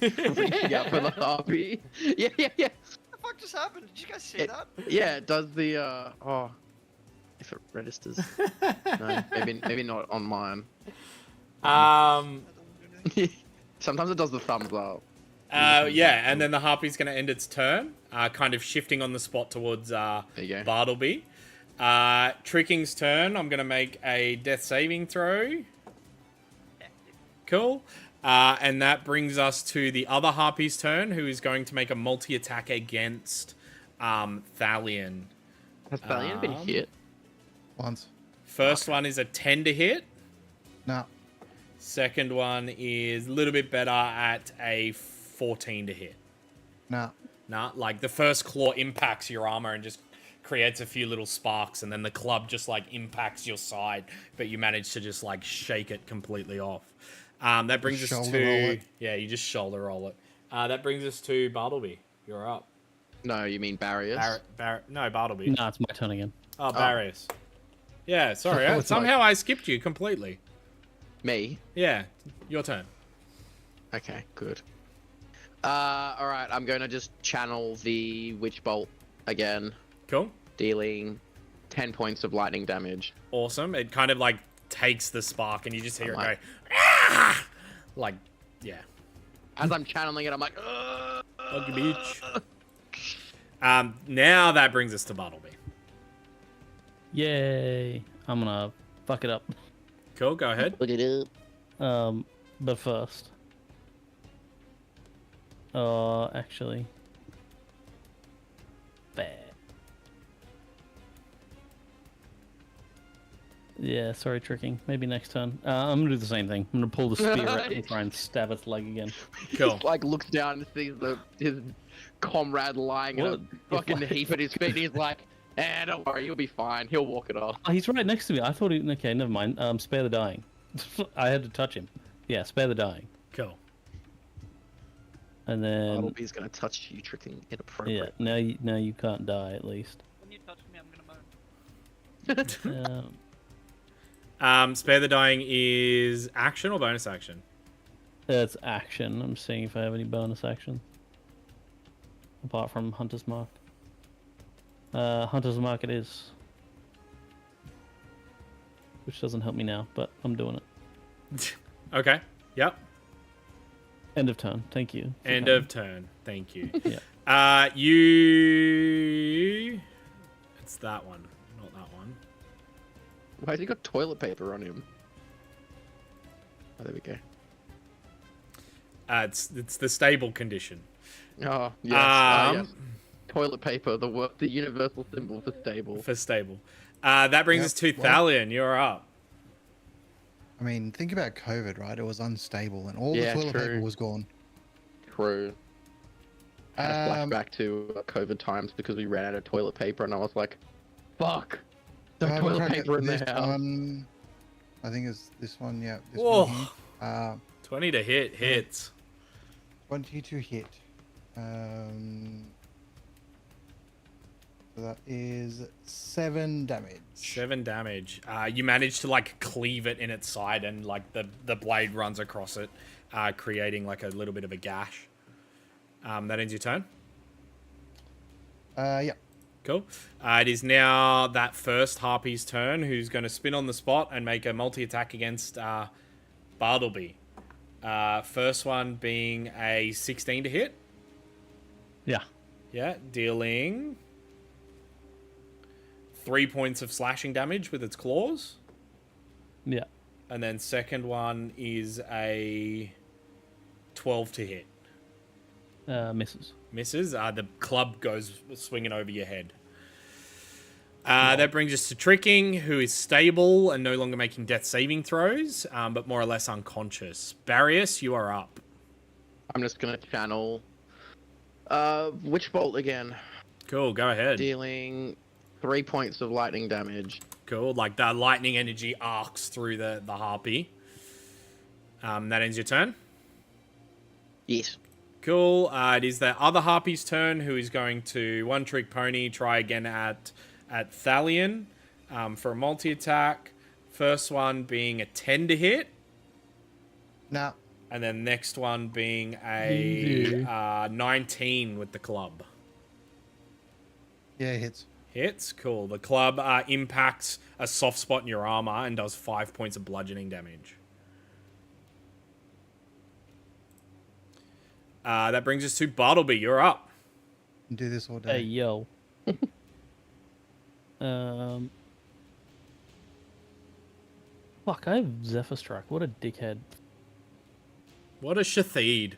reaching out for the harpy. Yeah. What the fuck just happened? Did you guys see that? Yeah, it does the oh, if it registers. No, maybe not on mine. That doesn't do anything. Sometimes it does the thumbs up. Yeah, and then the Harpy's going to end its turn, kind of shifting on the spot towards There you go. Bartleby. Tricking's turn, I'm going to make a death saving throw. Cool. And that brings us to the other Harpy's turn, who is going to make a multi-attack against Thalion. Has Thalion been hit? Once. First one is a 10 to hit. No. Second one is a little bit better at a 14 to hit. No. Nah, like the first claw impacts your armor and just creates a few little sparks, and then the club just like impacts your side, but you manage to just like shake it completely off. That brings us Shoulder roll to it. yeah, you just shoulder roll it. That brings us to Bartleby. You're up. No, you mean barriers? No, Bartleby. No, it's my turn again. Oh, Barrius. Yeah, sorry. It's Somehow I skipped you completely. Me? Yeah, your turn. Okay, good. Alright, I'm gonna just channel the Witch Bolt again, Cool. dealing 10 points of lightning damage. Awesome. It kind of like takes the spark, and you just hear it Like- go, ah! Like, yeah. As I'm channeling it, I'm like, Buggy Beach. Now that brings us to Bartleby. Yay! I'm gonna fuck it up. Cool, go ahead. Look it up. But first. Actually. Bad. Yeah, sorry, Tricking. Maybe next turn. I'm gonna do the same thing. I'm gonna pull the spear out and try and stab its leg again. Cool. Like looks down and sees his comrade lying in Well, a if, fucking like- heap at his feet. And he's like, don't worry, you'll be fine. He'll walk it off. Oh, he's right next to me. I thought he. Okay, never mind. Spare the dying. I had to touch him. Yeah, spare the dying. Cool. And then Bartleby's gonna touch you, Tricking yeah, inappropriate. now you can't die at least. When you touch me, I'm gonna moan. Spare the dying is action or bonus action? It's action. I'm seeing if I have any bonus action. Apart from Hunter's Mark. Hunter's Mark it is. Which doesn't help me now, but I'm doing it. Okay. Yep. End of turn. Thank you. for End coming. of turn. Thank you. Yeah. You. It's that one, not that one. Why has he got toilet paper on him? Oh, there we go. It's the stable condition. Oh, yes. Yes. Toilet paper, the universal symbol for stable. For stable. That brings Yep, us to well- Thalion. You're up. I mean, think about COVID, right? It was unstable, and all Yeah, the toilet paper true. was gone. True. I had a flashback to COVID times because we ran out of toilet paper, and I was like, "Fuck, no we'll toilet try to paper get in the this house." one. I think it's this one. Yeah, this Whoa. one here. 20 to hits. 20 to hit. So that is 7 damage. 7 damage. You manage to like cleave it in its side, and like the blade runs across it, creating like a little bit of a gash. That ends your turn. Yeah. Cool. It is now that first Harpy's turn, who's going to spin on the spot and make a multi-attack against Bartleby. First one being a 16 to hit. Yeah. Yeah, dealing 3 points of slashing damage with its claws. Yeah. And then second one is a 12 to hit. Misses. Misses. The club goes swinging over your head. That brings us to Tricking, who is stable and no longer making death saving throws, but more or less unconscious. Barrius, you are up. I'm just gonna channel Witch Bolt again, Cool, go ahead. dealing 3 points of lightning damage. Cool, like the lightning energy arcs through the harpy. That ends your turn. Yes. Cool. It is the other harpy's turn, who is going to one trick pony, try again at Thalion for a multi-attack. First one being a 10 to hit, Now, and then next one being a 19 with the club. yeah, it hits. Hits. Cool. The club impacts a soft spot in your armor and does 5 points of bludgeoning damage. That brings us to Bartleby. You're up. Do this all Hey, day. yo. Fuck, I have Zephyr Strike. What a dickhead. What a shatheed.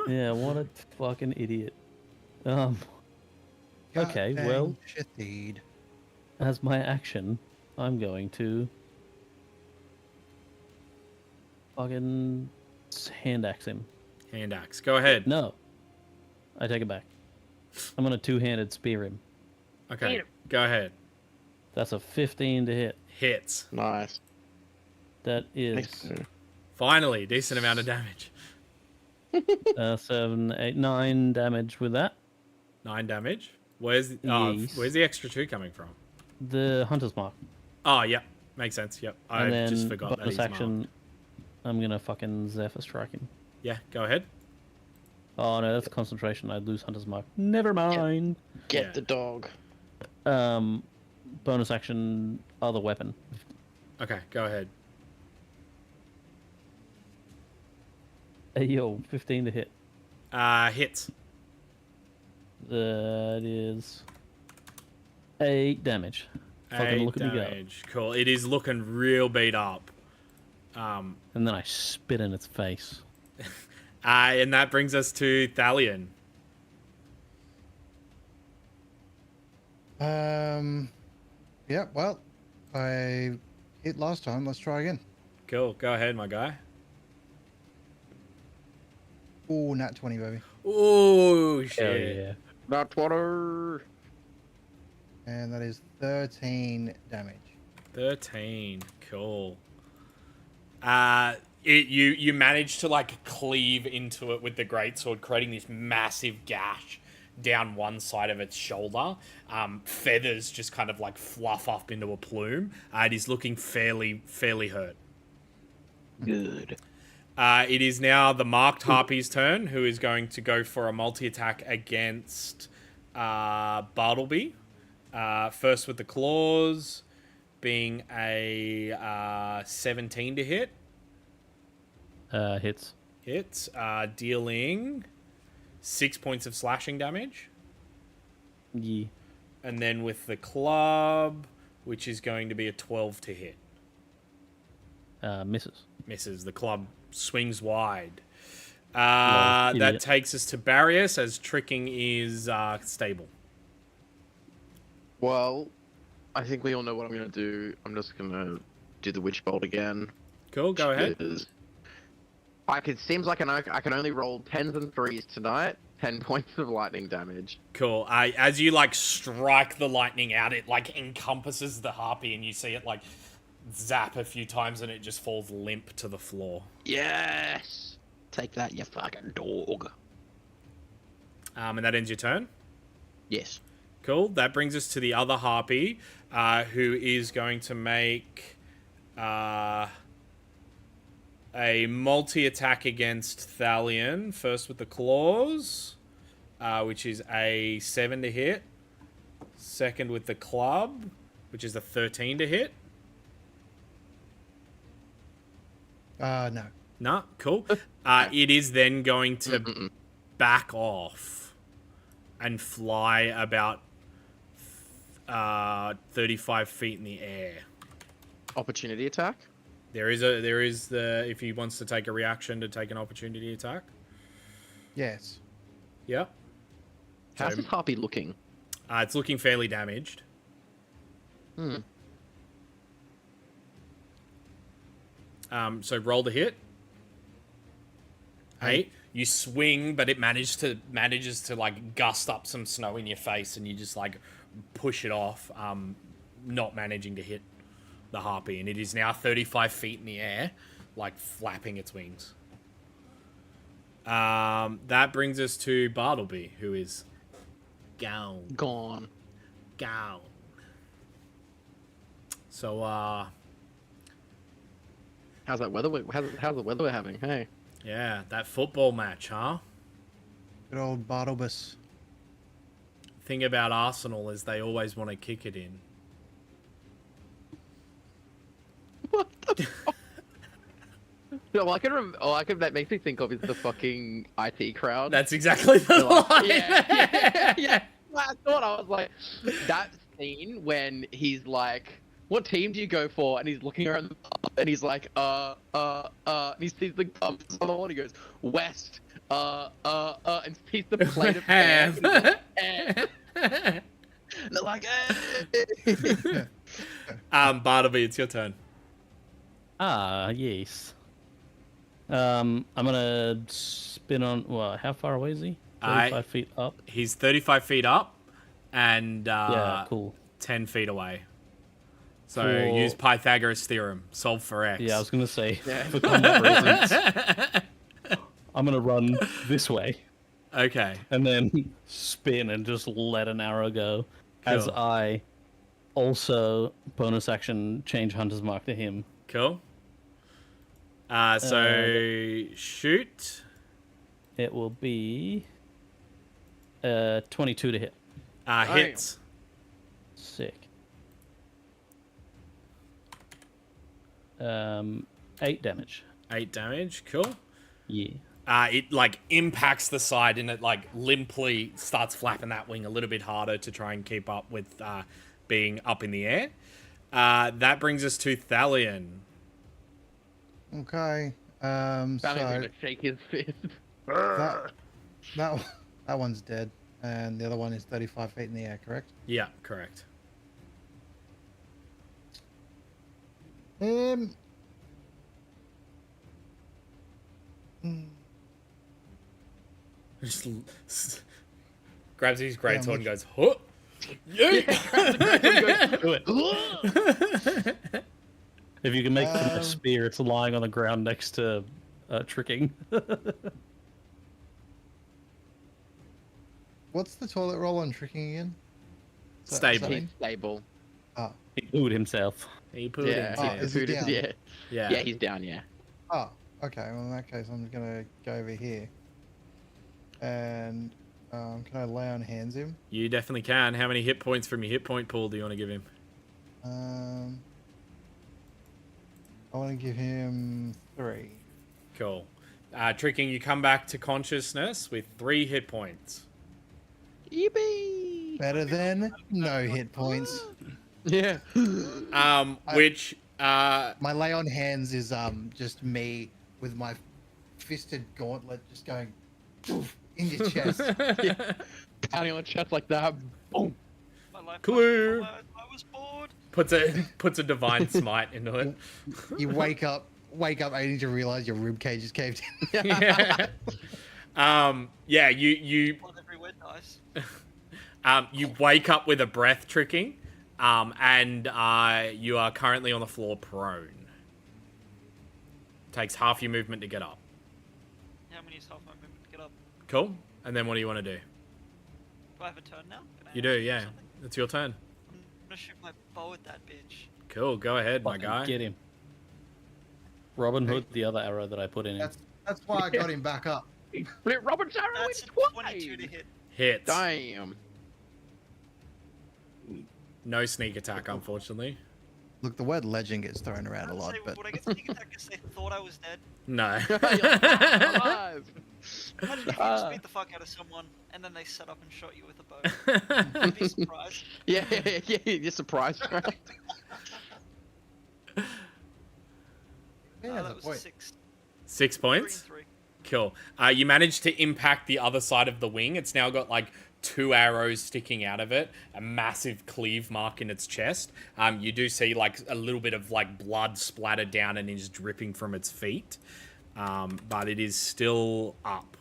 Yeah, what a fucking idiot. Okay, God well, dang shitteed. as my action, I'm going to fucking hand axe him. Hand axe. Go ahead. No, I take it back. I'm gonna two-handed spear him. Okay. Go ahead. That's a 15 to hit. Hits. Nice. That is Nice. Finally, decent amount of damage. 7, 8, 9 damage with that. 9 damage. Where's Yes. where's the extra 2 coming from? The Hunter's Mark. Oh, yep. Makes sense. Yep. I And then just forgot that bonus he's action, marked. I'm gonna fucking Zephyr Strike him. Yeah, go ahead. Oh no, that's concentration. I'd lose Hunter's Mark. Never mind. Get Yeah. the dog. Bonus action, other weapon. Okay, go ahead. Hey yo, 15 to hit. Hits. That is 8 damage. Fucking 8 look at me go. damage. Cool. It is looking real beat up. And then I spit in its face. And that brings us to Thalion. Yeah, well, I hit last time. Let's try again. Cool. Go ahead, my guy. Ooh, nat 20, baby. Ooh, Hell shit. yeah. Not water. And that is 13 damage. 13. Cool. You manage to like cleave into it with the greatsword, creating this massive gash down one side of its shoulder. Feathers just kind of like fluff up into a plume. It is looking fairly hurt. Good. It is now the marked Harpy's turn, who is going to go for a multi-attack against Bartleby. First with the claws, being a 17 to hit. Hits. Hits, dealing 6 points of slashing damage. Yeah. And then with the club, which is going to be a 12 to hit. Misses. Misses. The club swings wide. Lol, That idiot. takes us to Barrius, as tricking is stable. Well, I think we all know what I'm going to do. I'm just going to do the Witch Bolt again. Cool, go ahead. because it seems like I can only roll 10s and 3s tonight. 10 points of lightning damage. Cool. As you like strike the lightning out, it like encompasses the harpy, and you see it like zap a few times, and it just falls limp to the floor. Yes! Take that, you fucking dog. And that ends your turn. Yes. Cool. That brings us to the other harpy, who is going to make a multi-attack against Thalion. First with the claws, which is a 7 to hit. Second with the club, which is a 13 to hit. No. Nah, cool. It is then going to back off and fly about 35 feet in the air. Opportunity attack? There is the if he wants to take a reaction to take an opportunity attack. Yes. Yep. How's So- this harpy looking? It's looking fairly damaged. So roll the hit. 8. You swing, but it manages to like gust up some snow in your face, and you just like push it off, not managing to hit the harpy, and it is now 35 feet in the air, like flapping its wings. That brings us to Bartleby, who is gone. Gone. So, How's that weather? How's the weather we're having? Hey. yeah, that football match, huh? Good old Bartlebus. Thing about Arsenal is they always want to kick it in. What the fuck? No, that makes me think of is the fucking IT crowd. That's exactly the They're like, line. yeah. I thought I was like, that scene when he's like, what team do you go for? And he's looking around the pub and he's like, and he sees the pubs on the wall and he goes, West, and sees the plate of ham. And he's like, and they're like, Bartleby, it's your turn. Yes. I'm gonna spin on. Well, how far away is he? 35 feet up. He's 35 feet up and Yeah, cool. 10 feet away. So For- use Pythagoras theorem. Solve for X. Yeah, I was gonna say for combat reasons, I'm gonna run this way Okay. and then spin and just let an arrow go. As Cool. I also bonus action change Hunter's Mark to him. Cool. So shoot. It will be 22 to hit. Hits. Sick. 8 damage. 8 damage. Cool. Yeah. It like impacts the side and it like limply starts flapping that wing a little bit harder to try and keep up with being up in the air. That brings us to Thalion. Okay. Valley's So gonna shake his fist. that one's dead, and the other one is 35 feet in the air. Correct. Yeah, correct. Um. Just grabs his greatsword Yeah, and goes, huh? Yeah. Do it. If you can make it from a spear, it's lying on the ground next to tricking. What's the toilet roll on tricking again? Is that- Stable. is that He's in? stable. Oh. He pooed himself. He put Yeah. it Oh, in. is he Food down? yeah. Yeah. Yeah, he's down, yeah. Oh, okay. Well, in that case, I'm gonna go over here, and can I lay on hands him? You definitely can. How many hit points from your hit point pool do you want to give him? I want to give him 3. Cool. Tricking, you come back to consciousness with 3 hit points. Yippee! Better than no hit points. Yeah. Which My lay on hands is just me with my fisted gauntlet just going poof, in your chest. Pounding on the chest like that. Boom. My life Clear. I was bored. puts a divine smite into it. You wake up only to realize your rib cage is caved in. Yeah. You Blood everywhere, nice. you wake up with a breath tricking, and you are currently on the floor prone. Takes half your movement to get up. How many is half my movement to get up? Cool. And then what do you want to do? Do I have a turn now? Can I You do, actually yeah. something? It's your turn. I'm gonna shoot my bow at that bitch. Cool. Go ahead, my Fucking guy. Get him. Robin Hood, the other arrow that I put in. That's why I got him back up. Split Robin's arrow That's in a twice. 22 to hit. Hits. Damn. No sneak attack, unfortunately. Look, the word legend gets thrown around a I'd lot, say, but would I get sneak attack because they thought I was dead? No. Alive. Imagine if you just beat the fuck out of someone and then they set up and shot you with a bow. I'd be surprised. Yeah, you're surprised, right? yeah, That the was point. 6. 6 3 points. and 3. Cool. You managed to impact the other side of the wing. It's now got like 2 arrows sticking out of it, a massive cleave mark in its chest. You do see like a little bit of like blood splattered down and is dripping from its feet. But it is still up.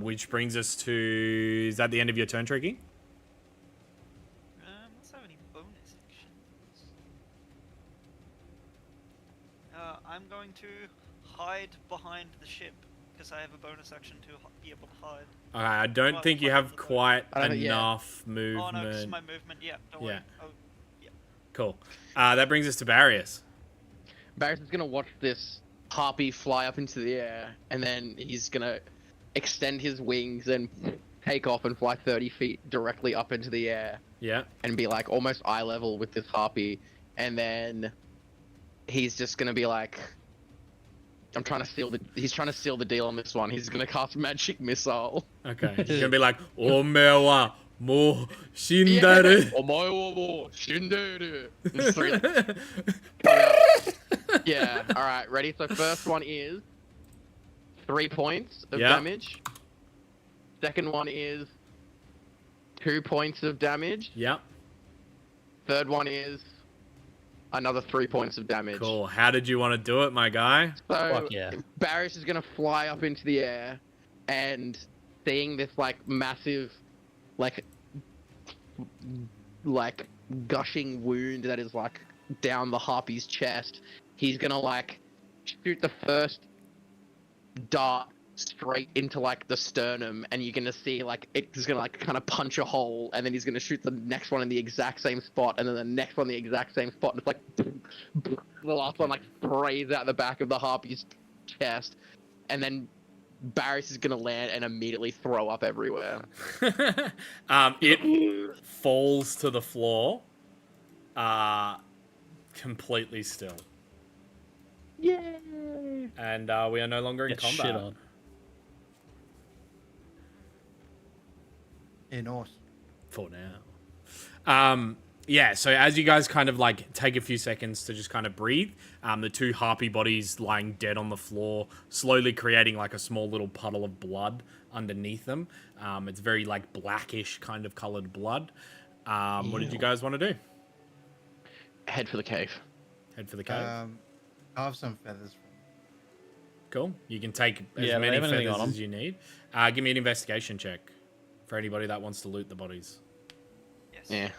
Which brings us to... Is that the end of your turn, Tricky? Let's have any bonus actions. I'm going to hide behind the ship because I have a bonus action to be able to hide. I don't Well, think you hide have the boat. quite I don't think- yeah. enough Oh no, this is movement. my movement. Yeah, don't worry. Yeah. Oh, Cool. That brings us to Barrius. Barris is gonna watch this harpy fly up into the air, and then he's gonna extend his wings and take off and fly 30 feet directly up into the air Yeah. and be like almost eye level with this harpy, and then he's just gonna be like, he's trying to seal the deal on this one. He's gonna cast magic missile. Okay. He's going to be like, Omewa mo shindare. Omae wa mo shinderu. Just three, like, cut out. Yeah. All right. Ready? So first one is 3 points of Yeah. damage. Second one is 2 points of damage. Yep. Third one is another 3 points of damage. Cool. How did you want to do it, my guy? So Fuck yeah. Barris is gonna fly up into the air, and seeing this like massive, like gushing wound that is like down the harpy's chest, he's gonna like shoot the first dart straight into like the sternum, and you're gonna see like it's gonna like kind of punch a hole, and then he's gonna shoot the next one in the exact same spot, and then the next one in the exact same spot, and it's like the last one like sprays out the back of the harpy's chest, and then Barris is gonna land and immediately throw up everywhere. It falls to the floor, completely still. Yay! And we are no longer in Get combat. shit on. In Norse. For now. Yeah, so as you guys kind of like take a few seconds to just kind of breathe, the 2 harpy bodies lying dead on the floor, slowly creating like a small little puddle of blood underneath them. It's very like blackish kind of colored blood. What did you guys want to do? Head for the cave. Head for the cave? I have some feathers. Cool. You can take as Yeah, many have anything feathers on 'em? as you need. Give me an investigation check for anybody that wants to loot the bodies. Yes. Yeah.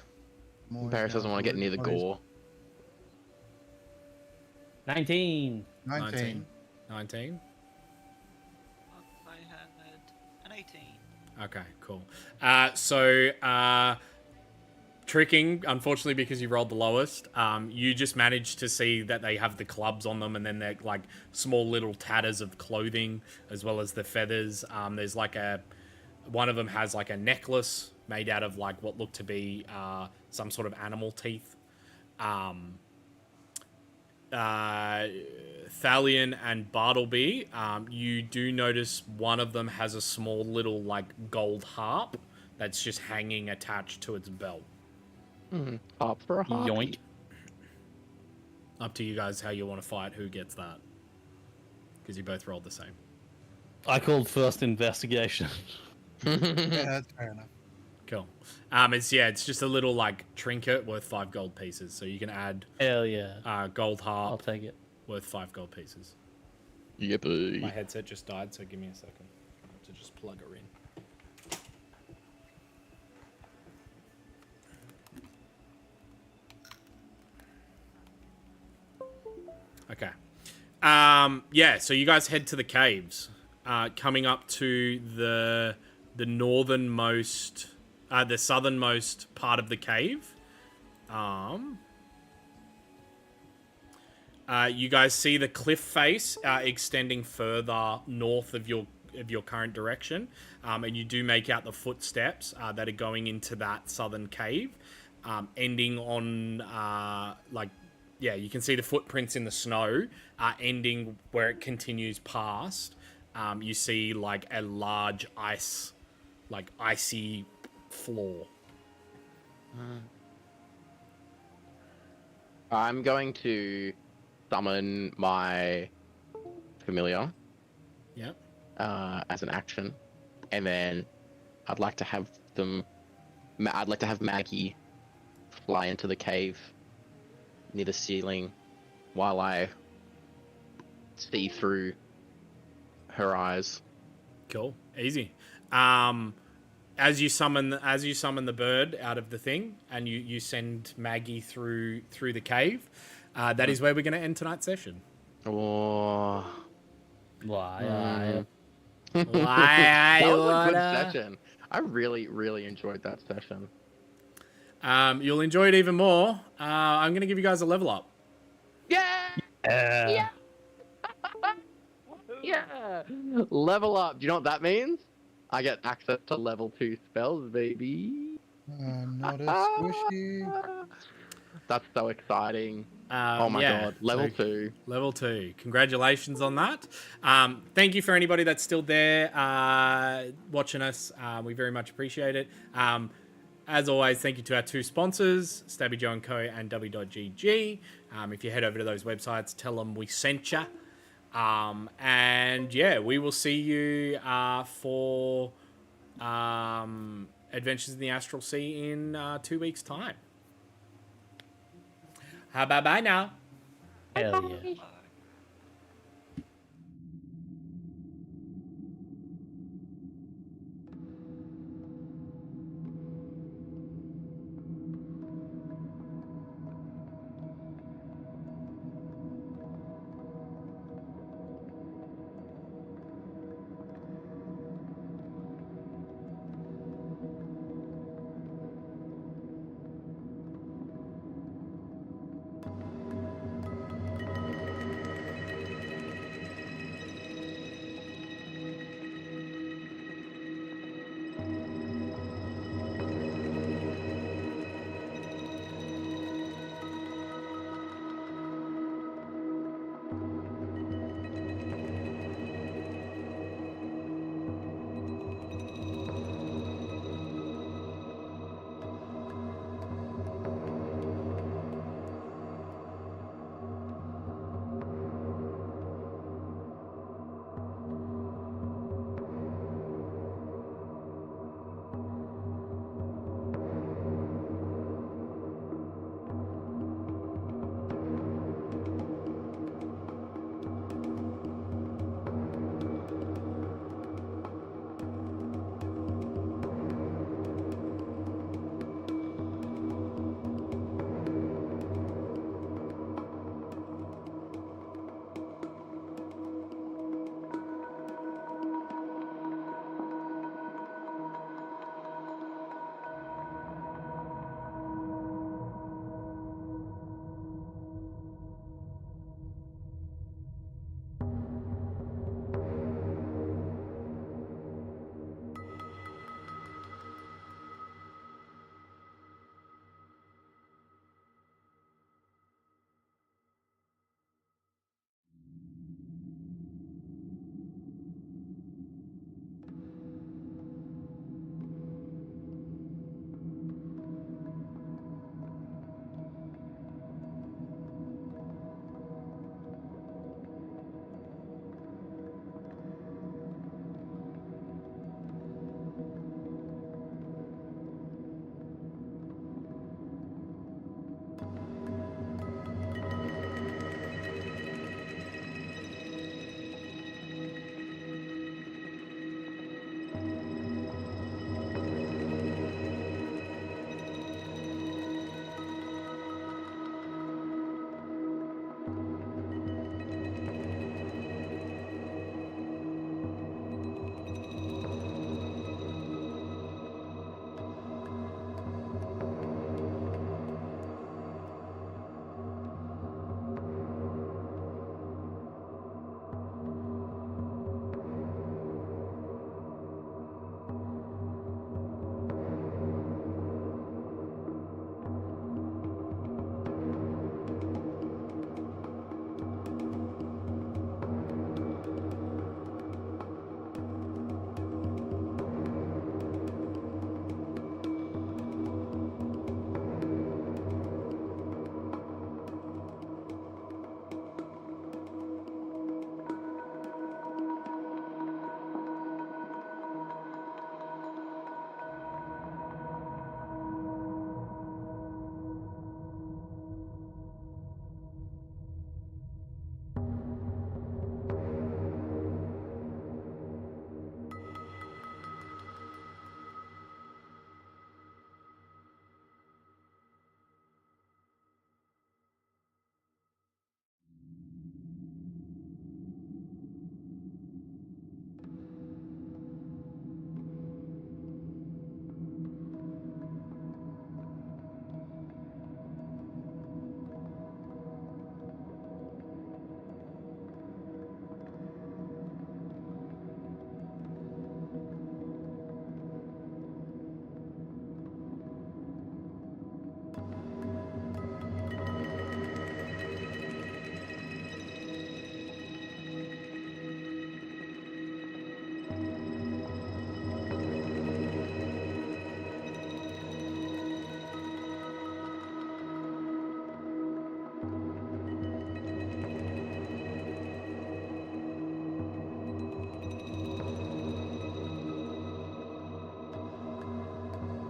More Barris doesn't want to get near the bodies. gore. 19. 19. 19? I had an 18. Okay, cool. Tricking, unfortunately, because you rolled the lowest, you just managed to see that they have the clubs on them, and then they're like small little tatters of clothing, as well as the feathers. There's like one of them has like a necklace made out of like what looked to be some sort of animal teeth. Thalion and Bartleby, you do notice one of them has a small little like gold harp that's just hanging attached to its belt. Up for a harpy. Yoink. Up to you guys how you want to fight. Who gets that? Because you both rolled the same. I called first investigation. Yeah, that's fair enough. Cool. It's just a little like trinket worth 5 gold pieces. So you can add Hell yeah. gold I'll harp take it. worth 5 gold pieces. Yippee. My headset just died, so give me a second. I have to just plug her in. Okay. So you guys head to the caves. Coming up to the northernmost, the southernmost part of the cave. You guys see the cliff face extending further north of your current direction, and you do make out the footsteps that are going into that southern cave, ending on you can see the footprints in the snow, ending where it continues past. You see like a large icy floor. I'm going to summon my familiar Yep. as an action, and then I'd like to have Maggie fly into the cave near the ceiling while I see through her eyes. Cool. Easy. As you summon the bird out of the thing, and you send Maggie through the cave, that is where we're going to end tonight's session. Oh, Why? that was a good Why? session. I really, really enjoyed that session. You'll enjoy it even more. I'm going to give you guys a level up. Yeah, Yeah. yeah. Level up. Do you know what that means? I get access to level 2 spells, baby. Not as squishy. That's so exciting. Oh my god, level so 2. Level 2. Congratulations on that. Thank you for anybody that's still there watching us. We very much appreciate it. As always, thank you to our 2 sponsors, Stabby Joe & Co. and W.GG. If you head over to those websites, tell them we sent you. We will see you for Adventures in the Astral Sea in 2 weeks' time. Bye-bye now. Hell yeah. Bye.